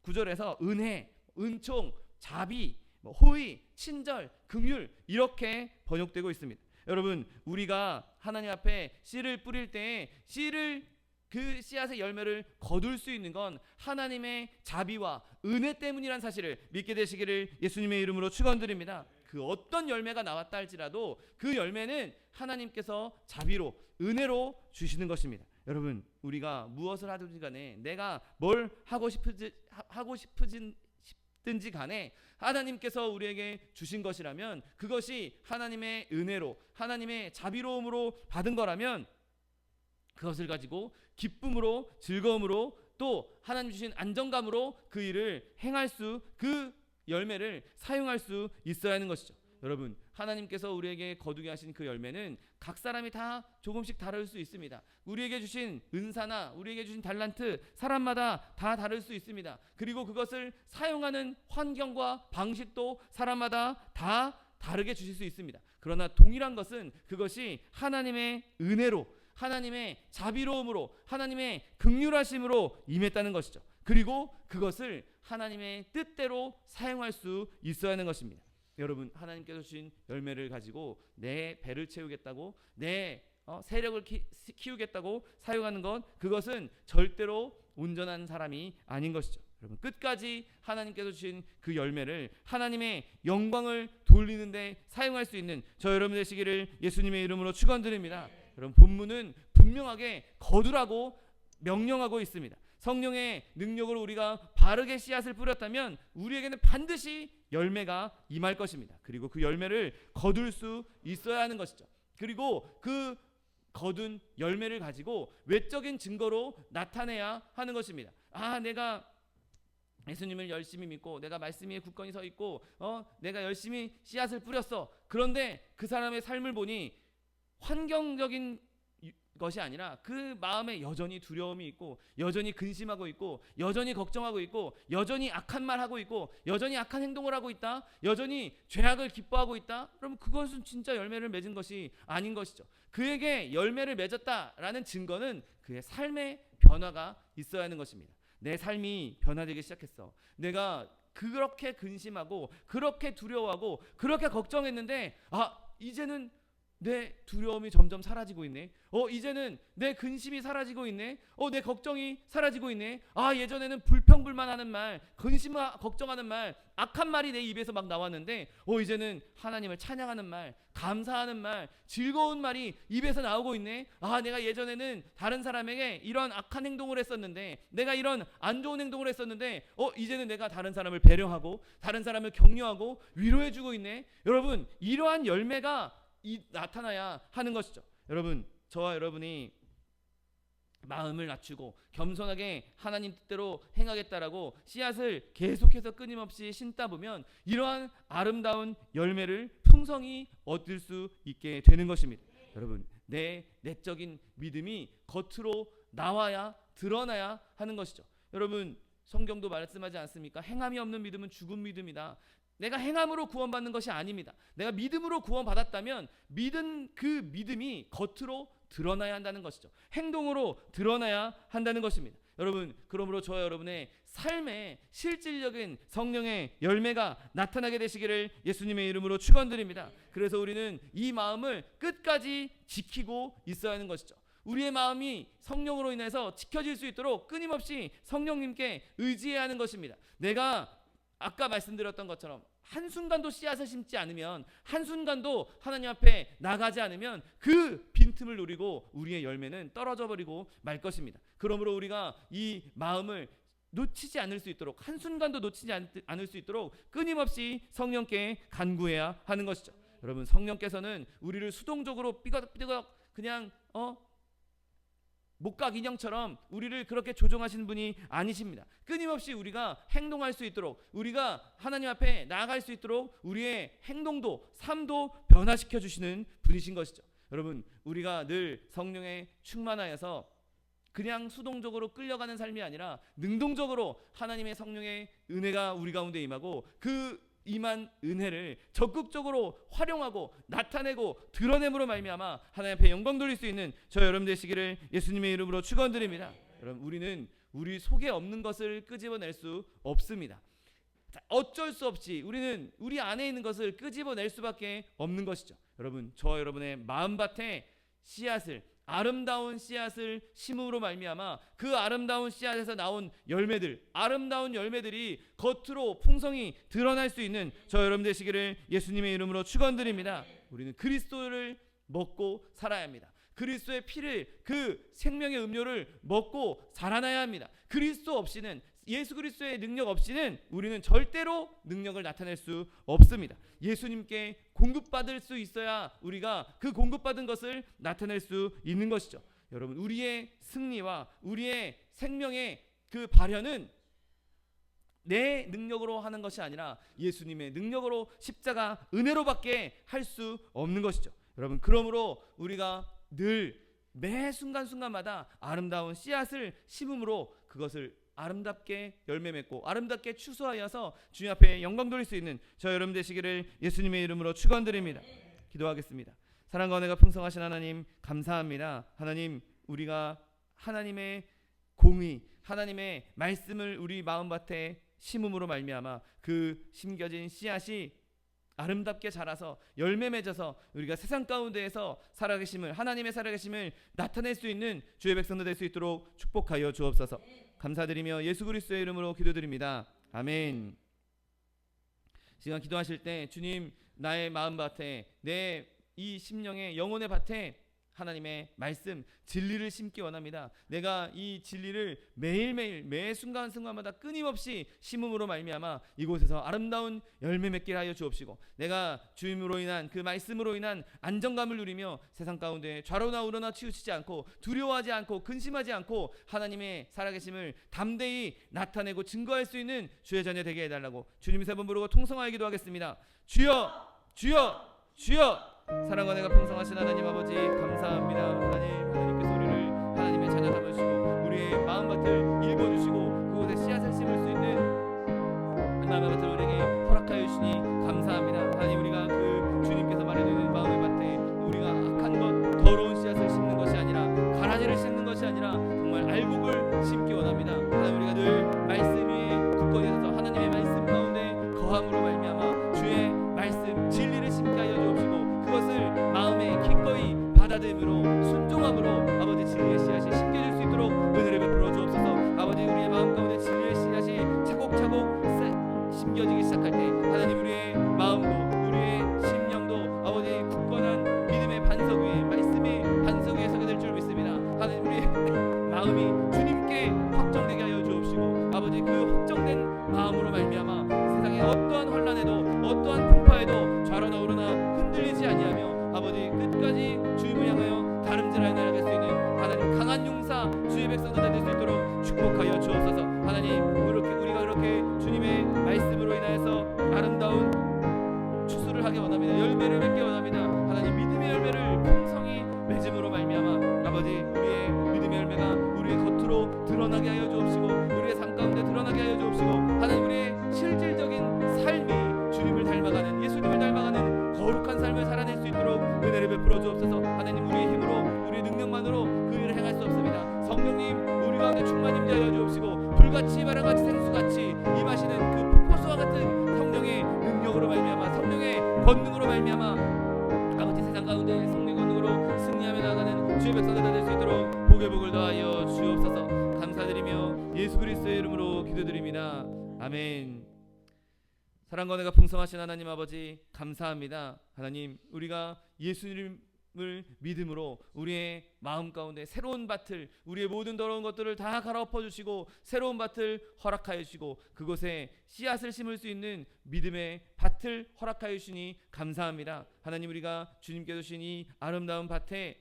구절에서 은혜, 은총, 자비, 호의, 친절, 긍휼 이렇게 번역되고 있습니다. 여러분, 우리가 하나님 앞에 씨를 뿌릴 때 그 씨앗의 열매를 거둘 수 있는 건 하나님의 자비와 은혜 때문이란 사실을 믿게 되시기를 예수님의 이름으로 축원드립니다. 그 어떤 열매가 나왔다 할지라도 그 열매는 하나님께서 자비로, 은혜로 주시는 것입니다. 여러분, 우리가 무엇을 하든지 간에, 내가 뭘 하고 싶든지 간에 하나님께서 우리에게 주신 것이라면, 그것이 하나님의 은혜로, 하나님의 자비로움으로 받은 거라면 그것을 가지고 기쁨으로, 즐거움으로, 또 하나님 주신 안정감으로 그 일을 행할 수, 그 열매를 사용할 수 있어야 하는 것이죠. 여러분, 하나님께서 우리에게 거두게 하신 그 열매는 각 사람이 다 조금씩 다를 수 있습니다. 우리에게 주신 은사나 우리에게 주신 달란트, 사람마다 다 다를 수 있습니다. 그리고 그것을 사용하는 환경과 방식도 사람마다 다 다르게 주실 수 있습니다. 그러나 동일한 것은 그것이 하나님의 은혜로, 하나님의 자비로움으로, 하나님의 긍휼하심으로 임했다는 것이죠. 그리고 그것을 하나님의 뜻대로 사용할 수 있어야 하는 것입니다. 여러분, 하나님께서 주신 열매를 가지고 내 배를 채우겠다고, 내 세력을 키우겠다고 사용하는 것, 그것은 절대로 온전한 사람이 아닌 것이죠. 여러분, 끝까지 하나님께서 주신 그 열매를 하나님의 영광을 돌리는데 사용할 수 있는 저 여러분 되시기를 예수님의 이름으로 축원드립니다. 여러분, 본문은 분명하게 거두라고 명령하고 있습니다. 성령의 능력으로 우리가 바르게 씨앗을 뿌렸다면 우리에게는 반드시 열매가 임할 것입니다. 그리고 그 열매를 거둘 수 있어야 하는 것이죠. 그리고 그 거둔 열매를 가지고 외적인 증거로 나타내야 하는 것입니다. 내가 예수님을 열심히 믿고, 내가 말씀 위에 굳건히 서 있고, 내가 열심히 씨앗을 뿌렸어. 그런데 그 사람의 삶을 보니 환경적인 것이 아니라 그 마음에 여전히 두려움이 있고 여전히 근심하고 있고 여전히 걱정하고 있고 여전히 악한 말 하고 있고 여전히 악한 행동을 하고 있다, 여전히 죄악을 기뻐하고 있다, 그럼 그것은 진짜 열매를 맺은 것이 아닌 것이죠. 그에게 열매를 맺었다라는 증거는 그의 삶의 변화가 있어야 하는 것입니다. 내 삶이 변화되기 시작했어. 내가 그렇게 근심하고 그렇게 두려워하고 그렇게 걱정했는데 이제는 내 두려움이 점점 사라지고 있네. 이제는 내 근심이 사라지고 있네. 내 걱정이 사라지고 있네. 예전에는 불평불만하는 말, 근심과 걱정하는 말, 악한 말이 내 입에서 막 나왔는데 이제는 하나님을 찬양하는 말, 감사하는 말, 즐거운 말이 입에서 나오고 있네. 내가 예전에는 다른 사람에게 이런 악한 행동을 했었는데, 내가 이런 안 좋은 행동을 했었는데 이제는 내가 다른 사람을 배려하고 다른 사람을 격려하고 위로해주고 있네. 여러분, 이러한 열매가 나타나야 하는 것이죠. 여러분, 저와 여러분이 마음을 낮추고 겸손하게 하나님 뜻대로 행하겠다라고 씨앗을 계속해서 끊임없이 심다 보면 이러한 아름다운 열매를 풍성히 얻을 수 있게 되는 것입니다. 여러분, 내 내적인 믿음이 겉으로 나와야, 드러나야 하는 것이죠. 여러분, 성경도 말씀하지 않습니까? 행함이 없는 믿음은 죽은 믿음이다. 내가 행함으로 구원받는 것이 아닙니다. 내가 믿음으로 구원받았다면 그 믿음이 겉으로 드러나야 한다는 것이죠. 행동으로 드러나야 한다는 것입니다. 여러분, 그러므로 저와 여러분의 삶에 실질적인 성령의 열매가 나타나게 되시기를 예수님의 이름으로 축원드립니다. 그래서 우리는 이 마음을 끝까지 지키고 있어야 하는 것이죠. 우리의 마음이 성령으로 인해서 지켜질 수 있도록 끊임없이 성령님께 의지해야 하는 것입니다. 내가 아까 말씀드렸던 것처럼 한순간도 씨앗을 심지 않으면, 한순간도 하나님 앞에 나가지 않으면 그 빈틈을 노리고 우리의 열매는 떨어져 버리고 말 것입니다. 그러므로 우리가 이 마음을 놓치지 않을 수 있도록, 한순간도 놓치지 않을 수 있도록 끊임없이 성령께 간구해야 하는 것이죠. 여러분, 성령께서는 우리를 수동적으로 삐걱삐걱 그냥 목각 인형처럼 우리를 그렇게 조종하시는 분이 아니십니다. 끊임없이 우리가 행동할 수 있도록, 우리가 하나님 앞에 나아갈 수 있도록 우리의 행동도 삶도 변화시켜 주시는 분이신 것이죠. 여러분, 우리가 늘 성령에 충만하여서 그냥 수동적으로 끌려가는 삶이 아니라 능동적으로 하나님의 성령의 은혜가 우리 가운데 임하고 그 임한 은혜를 적극적으로 활용하고 나타내고 드러냄으로 말미암아 하나님 앞에 영광 돌릴 수 있는 저 여러분 되시기를 예수님의 이름으로 축원드립니다. 여러분, 우리는 우리 속에 없는 것을 끄집어낼 수 없습니다. 어쩔 수 없이 우리는 우리 안에 있는 것을 끄집어낼 수밖에 없는 것이죠. 여러분, 저와 여러분의 마음밭에 씨앗을, 아름다운 씨앗을 심음으로 말미암아 그 아름다운 씨앗에서 나온 열매들, 아름다운 열매들이 겉으로 풍성히 드러날 수 있는 저 여러분 되시기를 예수님의 이름으로 축원드립니다. 우리는 그리스도를 먹고 살아야 합니다. 그리스도의 피를, 그 생명의 음료를 먹고 살아나야 합니다. 그리스도 없이는, 예수 그리스도의 능력 없이는 우리는 절대로 능력을 나타낼 수 없습니다. 예수님께 공급받을 수 있어야 우리가 그 공급받은 것을 나타낼 수 있는 것이죠. 여러분, 우리의 승리와 우리의 생명의 그 발현은 내 능력으로 하는 것이 아니라 예수님의 능력으로, 십자가 은혜로밖에 할 수 없는 것이죠. 여러분, 그러므로 우리가 늘 매 순간순간마다 아름다운 씨앗을 심음으로 그것을 아름답게 열매 맺고 아름답게 추수하여서 주님 앞에 영광 돌릴 수 있는 저 여러분 되시기를 예수님의 이름으로 축원드립니다. 기도하겠습니다. 사랑과 은혜가 풍성하신 하나님, 감사합니다. 하나님, 우리가 하나님의 공의, 하나님의 말씀을 우리 마음밭에 심음으로 말미암아 그 심겨진 씨앗이 아름답게 자라서 열매 맺어서 우리가 세상 가운데에서 살아계심을, 하나님의 살아계심을 나타낼 수 있는 주의 백성들 될 수 있도록 축복하여 주옵소서. 감사드리며 예수 그리스도의 이름으로 기도드립니다. 아멘. 시간 기도하실 때 주님, 나의 마음밭에, 내 이 심령의 영혼의 밭에 하나님의 말씀, 진리를 심기 원합니다. 내가 이 진리를 매일매일 매 순간순간마다 끊임없이 심음으로 말미암아 이곳에서 아름다운 열매 맺게 하여 주옵시고, 내가 주임으로 인한 그 말씀으로 인한 안정감을 누리며 세상 가운데 좌로나 우로나 치우치지 않고 두려워하지 않고 근심하지 않고 하나님의 살아계심을 담대히 나타내고 증거할 수 있는 주의 자녀 되게 해달라고 주님 세 번 부르고 통성하여 기도하겠습니다. 주여, 주여, 주여. 사랑과 은혜가 풍성하신 하나님 아버지, 감사합니다. 하나님께서 하나 담아주시고 우리의 마음밭을 읽어주시고 그곳에 씨앗을 심을 수 있는 마음밭을 우리에게 허락하여 주시니 감사합니다. 하나님, 우리가 그 주님께서 말해주는 마음의 밭에 우리가 악한 것, 더러운 씨앗을 심는 것이 아니라 가라지를 심는 것이 아니라 정말 알곡을 심기 원합니다. 하나님, 우리가 늘 말씀 위에 굳건히 서서 하나님의 말씀 가운데 거함으로 말미암아 주의 말씀 진리를 심게 하여 주옵시고 그것을 마음에 기꺼이 받아들임으로 순종함으로 아버지 진리의 씨앗이 심겨질 수 있도록 은혜를 베풀어 주옵소서. 아버지, 우리의 마음 가운데 진리의 씨앗이 차곡차곡 심겨지기 시작할 때 하나님, 우리의 마음도 우리의 심령도 아버지 굳건한 믿음의 반석 위에 말씀의 반석 위에 서게 될 줄 믿습니다. 하나님, 우리의 마음이 주님께 확정되게 하여 주옵시고 아버지 그 확정된 마음으로 말미암아 세상의 어떠한 환난에도 어떠한 풍파에도 좌로나 우로나 흔들리지 아니하며 아버지 끝까지 주님을 향하여 다름질하여 나아갈 수 있는 하나님 강한 용사 주의 백성들 될 수 있도록 축복하여 주옵소서. 하나님, 우리가 그렇게 주님의 말씀으로 인하여서 아름다운 추수를 하기 원합니다. 열매를 맺기 원합니다. 하나님, 믿음의 열매를 풍성히 맺음으로 말미암아 아버지 우리의 믿음의 열매가 우리의 겉으로 드러나게 하여 주옵시고 우리의 삶 가운데 드러나게 하여 주옵시고 하나님, 우리의 실질적인 삶이 주님을 닮아가는 예수님을 닮아가는 거룩한 삶을 살아낼 수 있도록 은혜를 베풀어 주옵소서. 하나님, 우리의 힘으로 우리의 능력만으로 그 일을 행할 수 없습니다. 성령님, 우리 가운데 충만 임재하여 주옵시고 불같이 바람같이 생수같이 임하시는 그 폭포수와 같은 성령의 능력으로 말미암아 성령의 권능으로 말미암아 아버지 세상 가운데 성령의 권능으로 승리하며 나아가는 주의 백성들 될 수 있도록 복의 복을 더하여 주옵소서. 감사드리며 예수 그리스도의 이름으로 기도드립니다. 아멘. 사랑과 은혜가 풍성하신 하나님 아버지 감사합니다. 하나님, 우리가 예수님을 믿음으로 우리의 마음 가운데 새로운 밭을 우리의 모든 더러운 것들을 다 갈아엎어 주시고 새로운 밭을 허락하여 주시고 그곳에 씨앗을 심을 수 있는 믿음의 밭을 허락하여 주시니 감사합니다. 하나님, 우리가 주님께서 주신 이 아름다운 밭에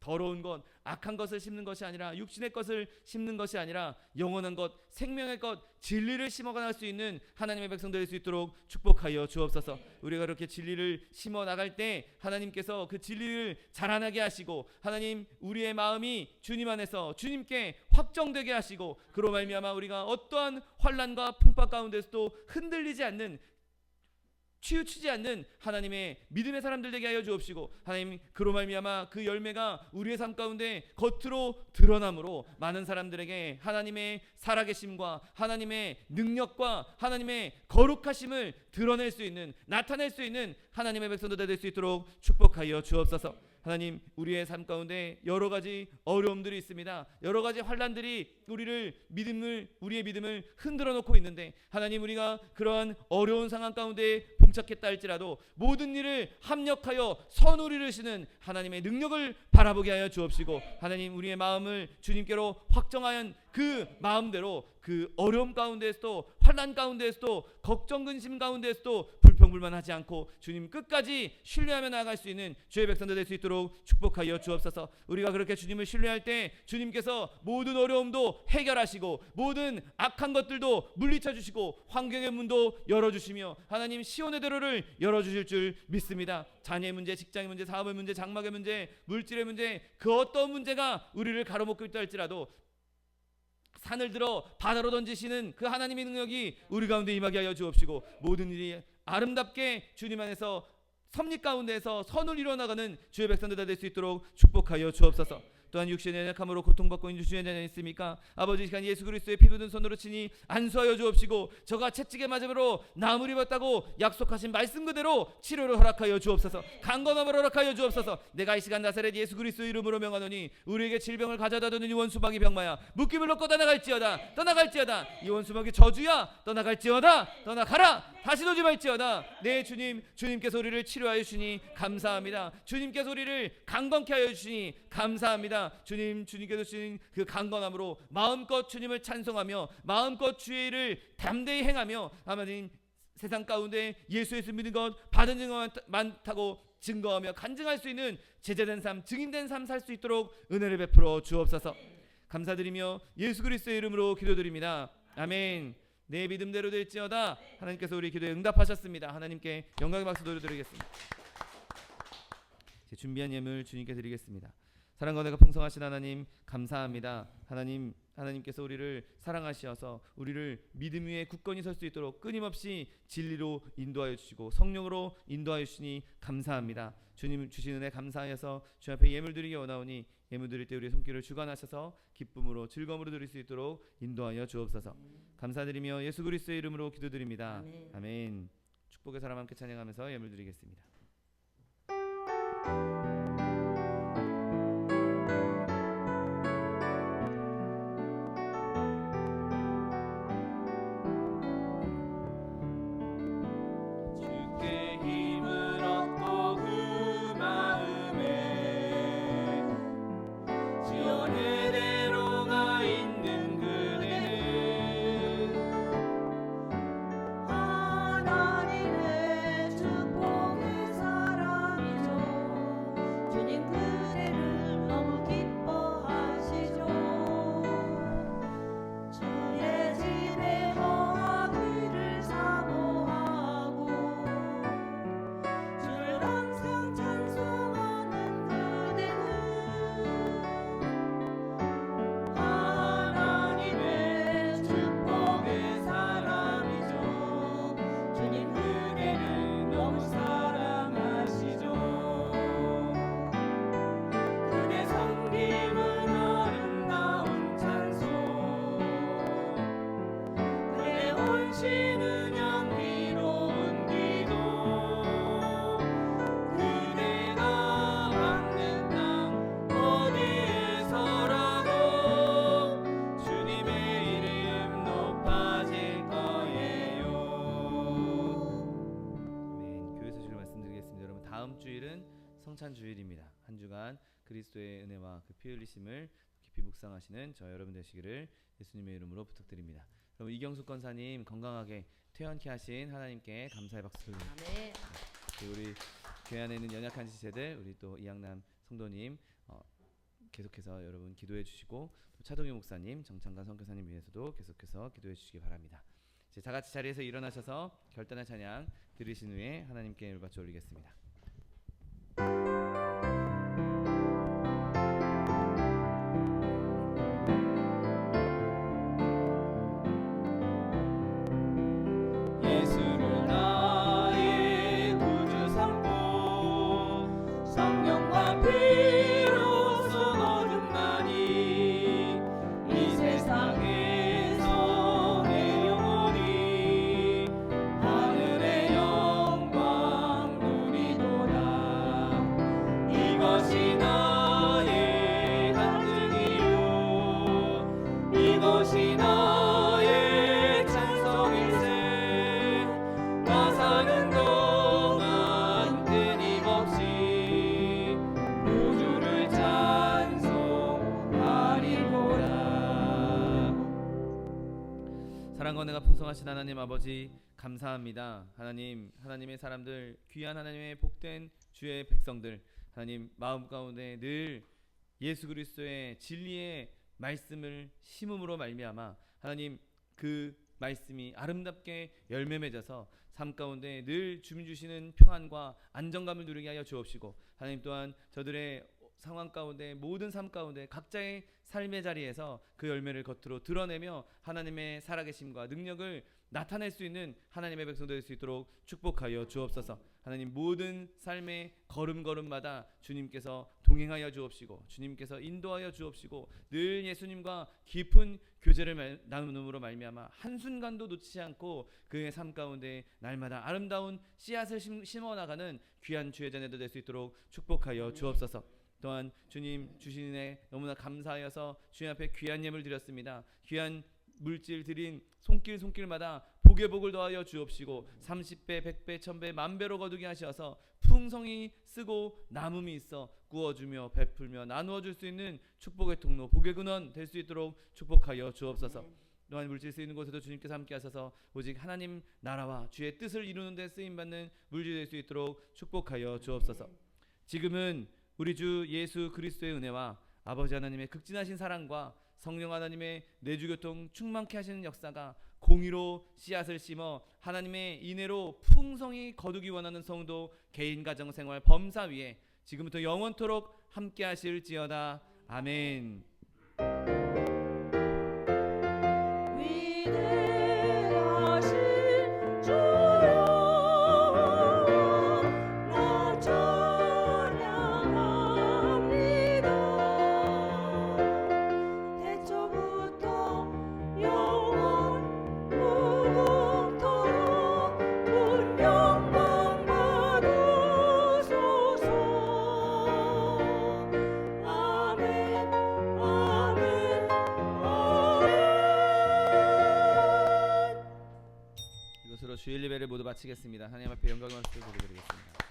더러운 것, 악한 것을 심는 것이 아니라 육신의 것을 심는 것이 아니라 영원한 것, 생명의 것, 진리를 심어갈 수 있는 하나님의 백성들 될 수 있도록 축복하여 주옵소서. 우리가 그렇게 진리를 심어 나갈 때 하나님께서 그 진리를 자라나게 하시고 하나님, 우리의 마음이 주님 안에서 주님께 확정되게 하시고 그로 말미암아 우리가 어떠한 환난과 풍파 가운데서도 흔들리지 않는 치우치지 않는 하나님의 믿음의 사람들 되게 하여 주옵시고 하나님, 그로 말미암아 그 열매가 우리의 삶 가운데 겉으로 드러남으로 많은 사람들에게 하나님의 살아계심과 하나님의 능력과 하나님의 거룩하심을 드러낼 수 있는 나타낼 수 있는 하나님의 백성들 될 수 있도록 축복하여 주옵소서. 하나님, 우리의 삶 가운데 여러 가지 어려움들이 있습니다. 여러 가지 환난들이 우리의 믿음을 흔들어 놓고 있는데 하나님, 우리가 그러한 어려운 상황 가운데 봉착했다 할지라도 모든 일을 합력하여 선을 이루시는 하나님의 능력을 바라보게 하여 주옵시고 하나님, 우리의 마음을 주님께로 확정하여 그 마음대로 그 어려움 가운데에서도 환난 가운데에서도 걱정 근심 가운데에서도 불평불만하지 않고 주님 끝까지 신뢰하며 나아갈 수 있는 주의 백성들 될 수 있도록 축복하여 주옵소서. 우리가 그렇게 주님을 신뢰할 때 주님께서 모든 어려움도 해결하시고 모든 악한 것들도 물리쳐 주시고 환경의 문도 열어주시며 하나님, 시온의 대로를 열어주실 줄 믿습니다. 자녀의 문제, 직장의 문제, 사업의 문제, 장막의 문제, 물질의 문제, 그 어떤 문제가 우리를 가로막고 있다 할지라도 산을 들어 바다로 던지시는 그 하나님의 능력이 우리 가운데 임하게 하여 주옵시고 모든 일이 아름답게 주님 안에서 섭리 가운데에서 선을 이루어나가는 주의 백성들 될 수 있도록 축복하여 주옵소서. 또한 육신의 연약함으로 고통받고 있는 주의 자녀 있습니까? 아버지, 시간 예수 그리스도의 피 묻은 손으로 치니 안수하여 주옵시고 저가 채찍에 맞음으로 나무를 입었다고 약속하신 말씀 그대로 치료를 허락하여 주옵소서. 강건함을 허락하여 주옵소서. 내가 이 시간 나사렛 예수 그리스도 이름으로 명하노니 우리에게 질병을 가져다 주는 이 원수마귀 병마야 묶임을 놓고 떠나갈지어다. 떠나갈지어다. 이 원수마귀 저주야 떠나갈지어다. 떠나가라. 다시 오지 말지어다. 네, 주님께서 우리를 치료하여 주시니 감사합니다. 주님께서 우리를 강건케 하여 주시니 감사합니다. 주님께서 주신 그 강건함으로 마음껏 주님을 찬송하며 마음껏 주의 일을 담대히 행하며 하나님, 세상 가운데 예수의 믿는 것 받은 증거 많다고 증거하며 간증할 수 있는 제자된 삶, 증인된 삶 살 수 있도록 은혜를 베풀어 주옵소서. 감사드리며 예수 그리스도의 이름으로 기도드립니다. 아멘. 내 믿음대로 될지어다. 하나님께서 우리 기도에 응답하셨습니다. 하나님께 영광의 박수 돌려드리겠습니다. 제 준비한 예물 주님께 드리겠습니다. 사랑과 은혜가 풍성하신 하나님 감사합니다. 하나님께서 우리를 사랑하시어서 우리를 믿음 위에 굳건히 설 수 있도록 끊임없이 진리로 인도하여 주시고 성령으로 인도하여 주시니 감사합니다. 주님 주신 은혜 감사하여서 주 앞에 예물 드리기 원하오니 예물 드릴 때 우리의 손길을 주관하셔서 기쁨으로 즐거움으로 드릴 수 있도록 인도하여 주옵소서. 감사드리며 예수 그리스도의 이름으로 기도드립니다. 아멘. 아멘. 축복의 사람 함께 찬양하면서 예물 드리겠습니다. 주께 힘을 얻고 그 마음에 지원의 대로가 있는 그대는 하나님의 축복의 사랑이죠. 주님 그대를 너무 기뻐하시죠. 주의 집에 거하기를 사모하고 주를 항상 찬송하는 그대는 하나님의 축복의 사람이죠. 주님 그대를 너무 사랑하시죠. 그대 섬김은 아름다운 찬송, 그대 헌신은 향기로운 기도, 그대가 받는 땅 어디에서라도 주님의 이름 높아질 거예요. 아멘. 교회에서 주를 말씀드리겠습니다. 여러분 다음 주일은 성찬 주일입니다. 한 주간 그리스도의 은혜와 그 피 흘리심을 깊이 묵상하시는 저 여러분 되시기를 예수님의 이름으로 부탁드립니다. 여러분 이경숙 권사님 건강하게 퇴원케 하신 하나님께 감사의 박수 드립니다. 아멘. 그리고 우리 교회 안에 있는 연약한 지체들 우리 또 이양남 성도님 계속해서 여러분 기도해 주시고 또 차동희 목사님 정창관 선교사님 위해서도 계속해서 기도해 주시기 바랍니다. 이제 다 같이 자리에서 일어나셔서 결단의 찬양 들으신 후에 하나님께 열받쳐 올리겠습니다. 예수를 나의 구주 삼고 성령과 피로써 거듭나니 이 세상에서 내 영혼이 하늘의 영광 누리도다. 이것이 나의 간증이요 이것이 나의 찬송일세. 나 사는 동안 끊임없이 구주를 찬송하리로다. 사랑과 은혜가 풍성하신 하나님 아버지 감사합니다. 하나님의 사람들 귀한 하나님의 복된 주의 백성들 하나님 마음 가운데 늘 예수 그리스도의 진리의 말씀을 심음으로 말미암아 하나님 그 말씀이 아름답게 열매 맺어서 삶 가운데 늘 주님 주시는 평안과 안정감을 누리게 하여 주옵시고 하나님 또한 저들의 상황 가운데 모든 삶 가운데 각자의 삶의 자리에서 그 열매를 겉으로 드러내며 하나님의 살아계심과 능력을 나타낼 수 있는 하나님의 백성들 될 수 있도록 축복하여 주옵소서. 하나님 모든 삶의 걸음걸음마다 주님께서 동행하여 주옵시고 주님께서 인도하여 주옵시고 늘 예수님과 깊은 교제를 나눔으로 말미암아 한순간도 놓치지 않고 그의 삶 가운데 날마다 아름다운 씨앗을 심어나가는 귀한 주의 자녀들 될 수 있도록 축복하여 주옵소서. 또한 주님 주신 은혜 너무나 감사하여서 주님 앞에 귀한 예물 드렸습니다. 귀한 물질 드린 손길마다 복의 복을 더하여 주옵시고 30배, 100배, 1000배, 만배로 거두게 하셔서 풍성히 쓰고 남음이 있어 구워주며 베풀며 나누어 줄 수 있는 축복의 통로, 복의 근원 될 수 있도록 축복하여 주옵소서. 또한 물질 쓰이는 곳에도 주님께서 함께 하셔서 오직 하나님 나라와 주의 뜻을 이루는 데 쓰임받는 물질 될 수 있도록 축복하여 주옵소서. 지금은 우리 주 예수 그리스도의 은혜와 아버지 하나님의 극진하신 사랑과 성령 하나님의 내주교통 충만케 하시는 역사가 공의로 씨앗을 심어 하나님의 인애로 풍성히 거두기 원하는 성도 개인 가정생활 범사 위에 지금부터 영원토록 함께 하실지어다. 아멘. 위대하신 주여 나 찬양합니다. 태초부터 영원 무궁토록 운명만 받으소서. 아멘 아멘 아멘. 이것으로 주일 예배를 모두 마치겠습니다. 하나님 앞에 영광을 드리겠습니다.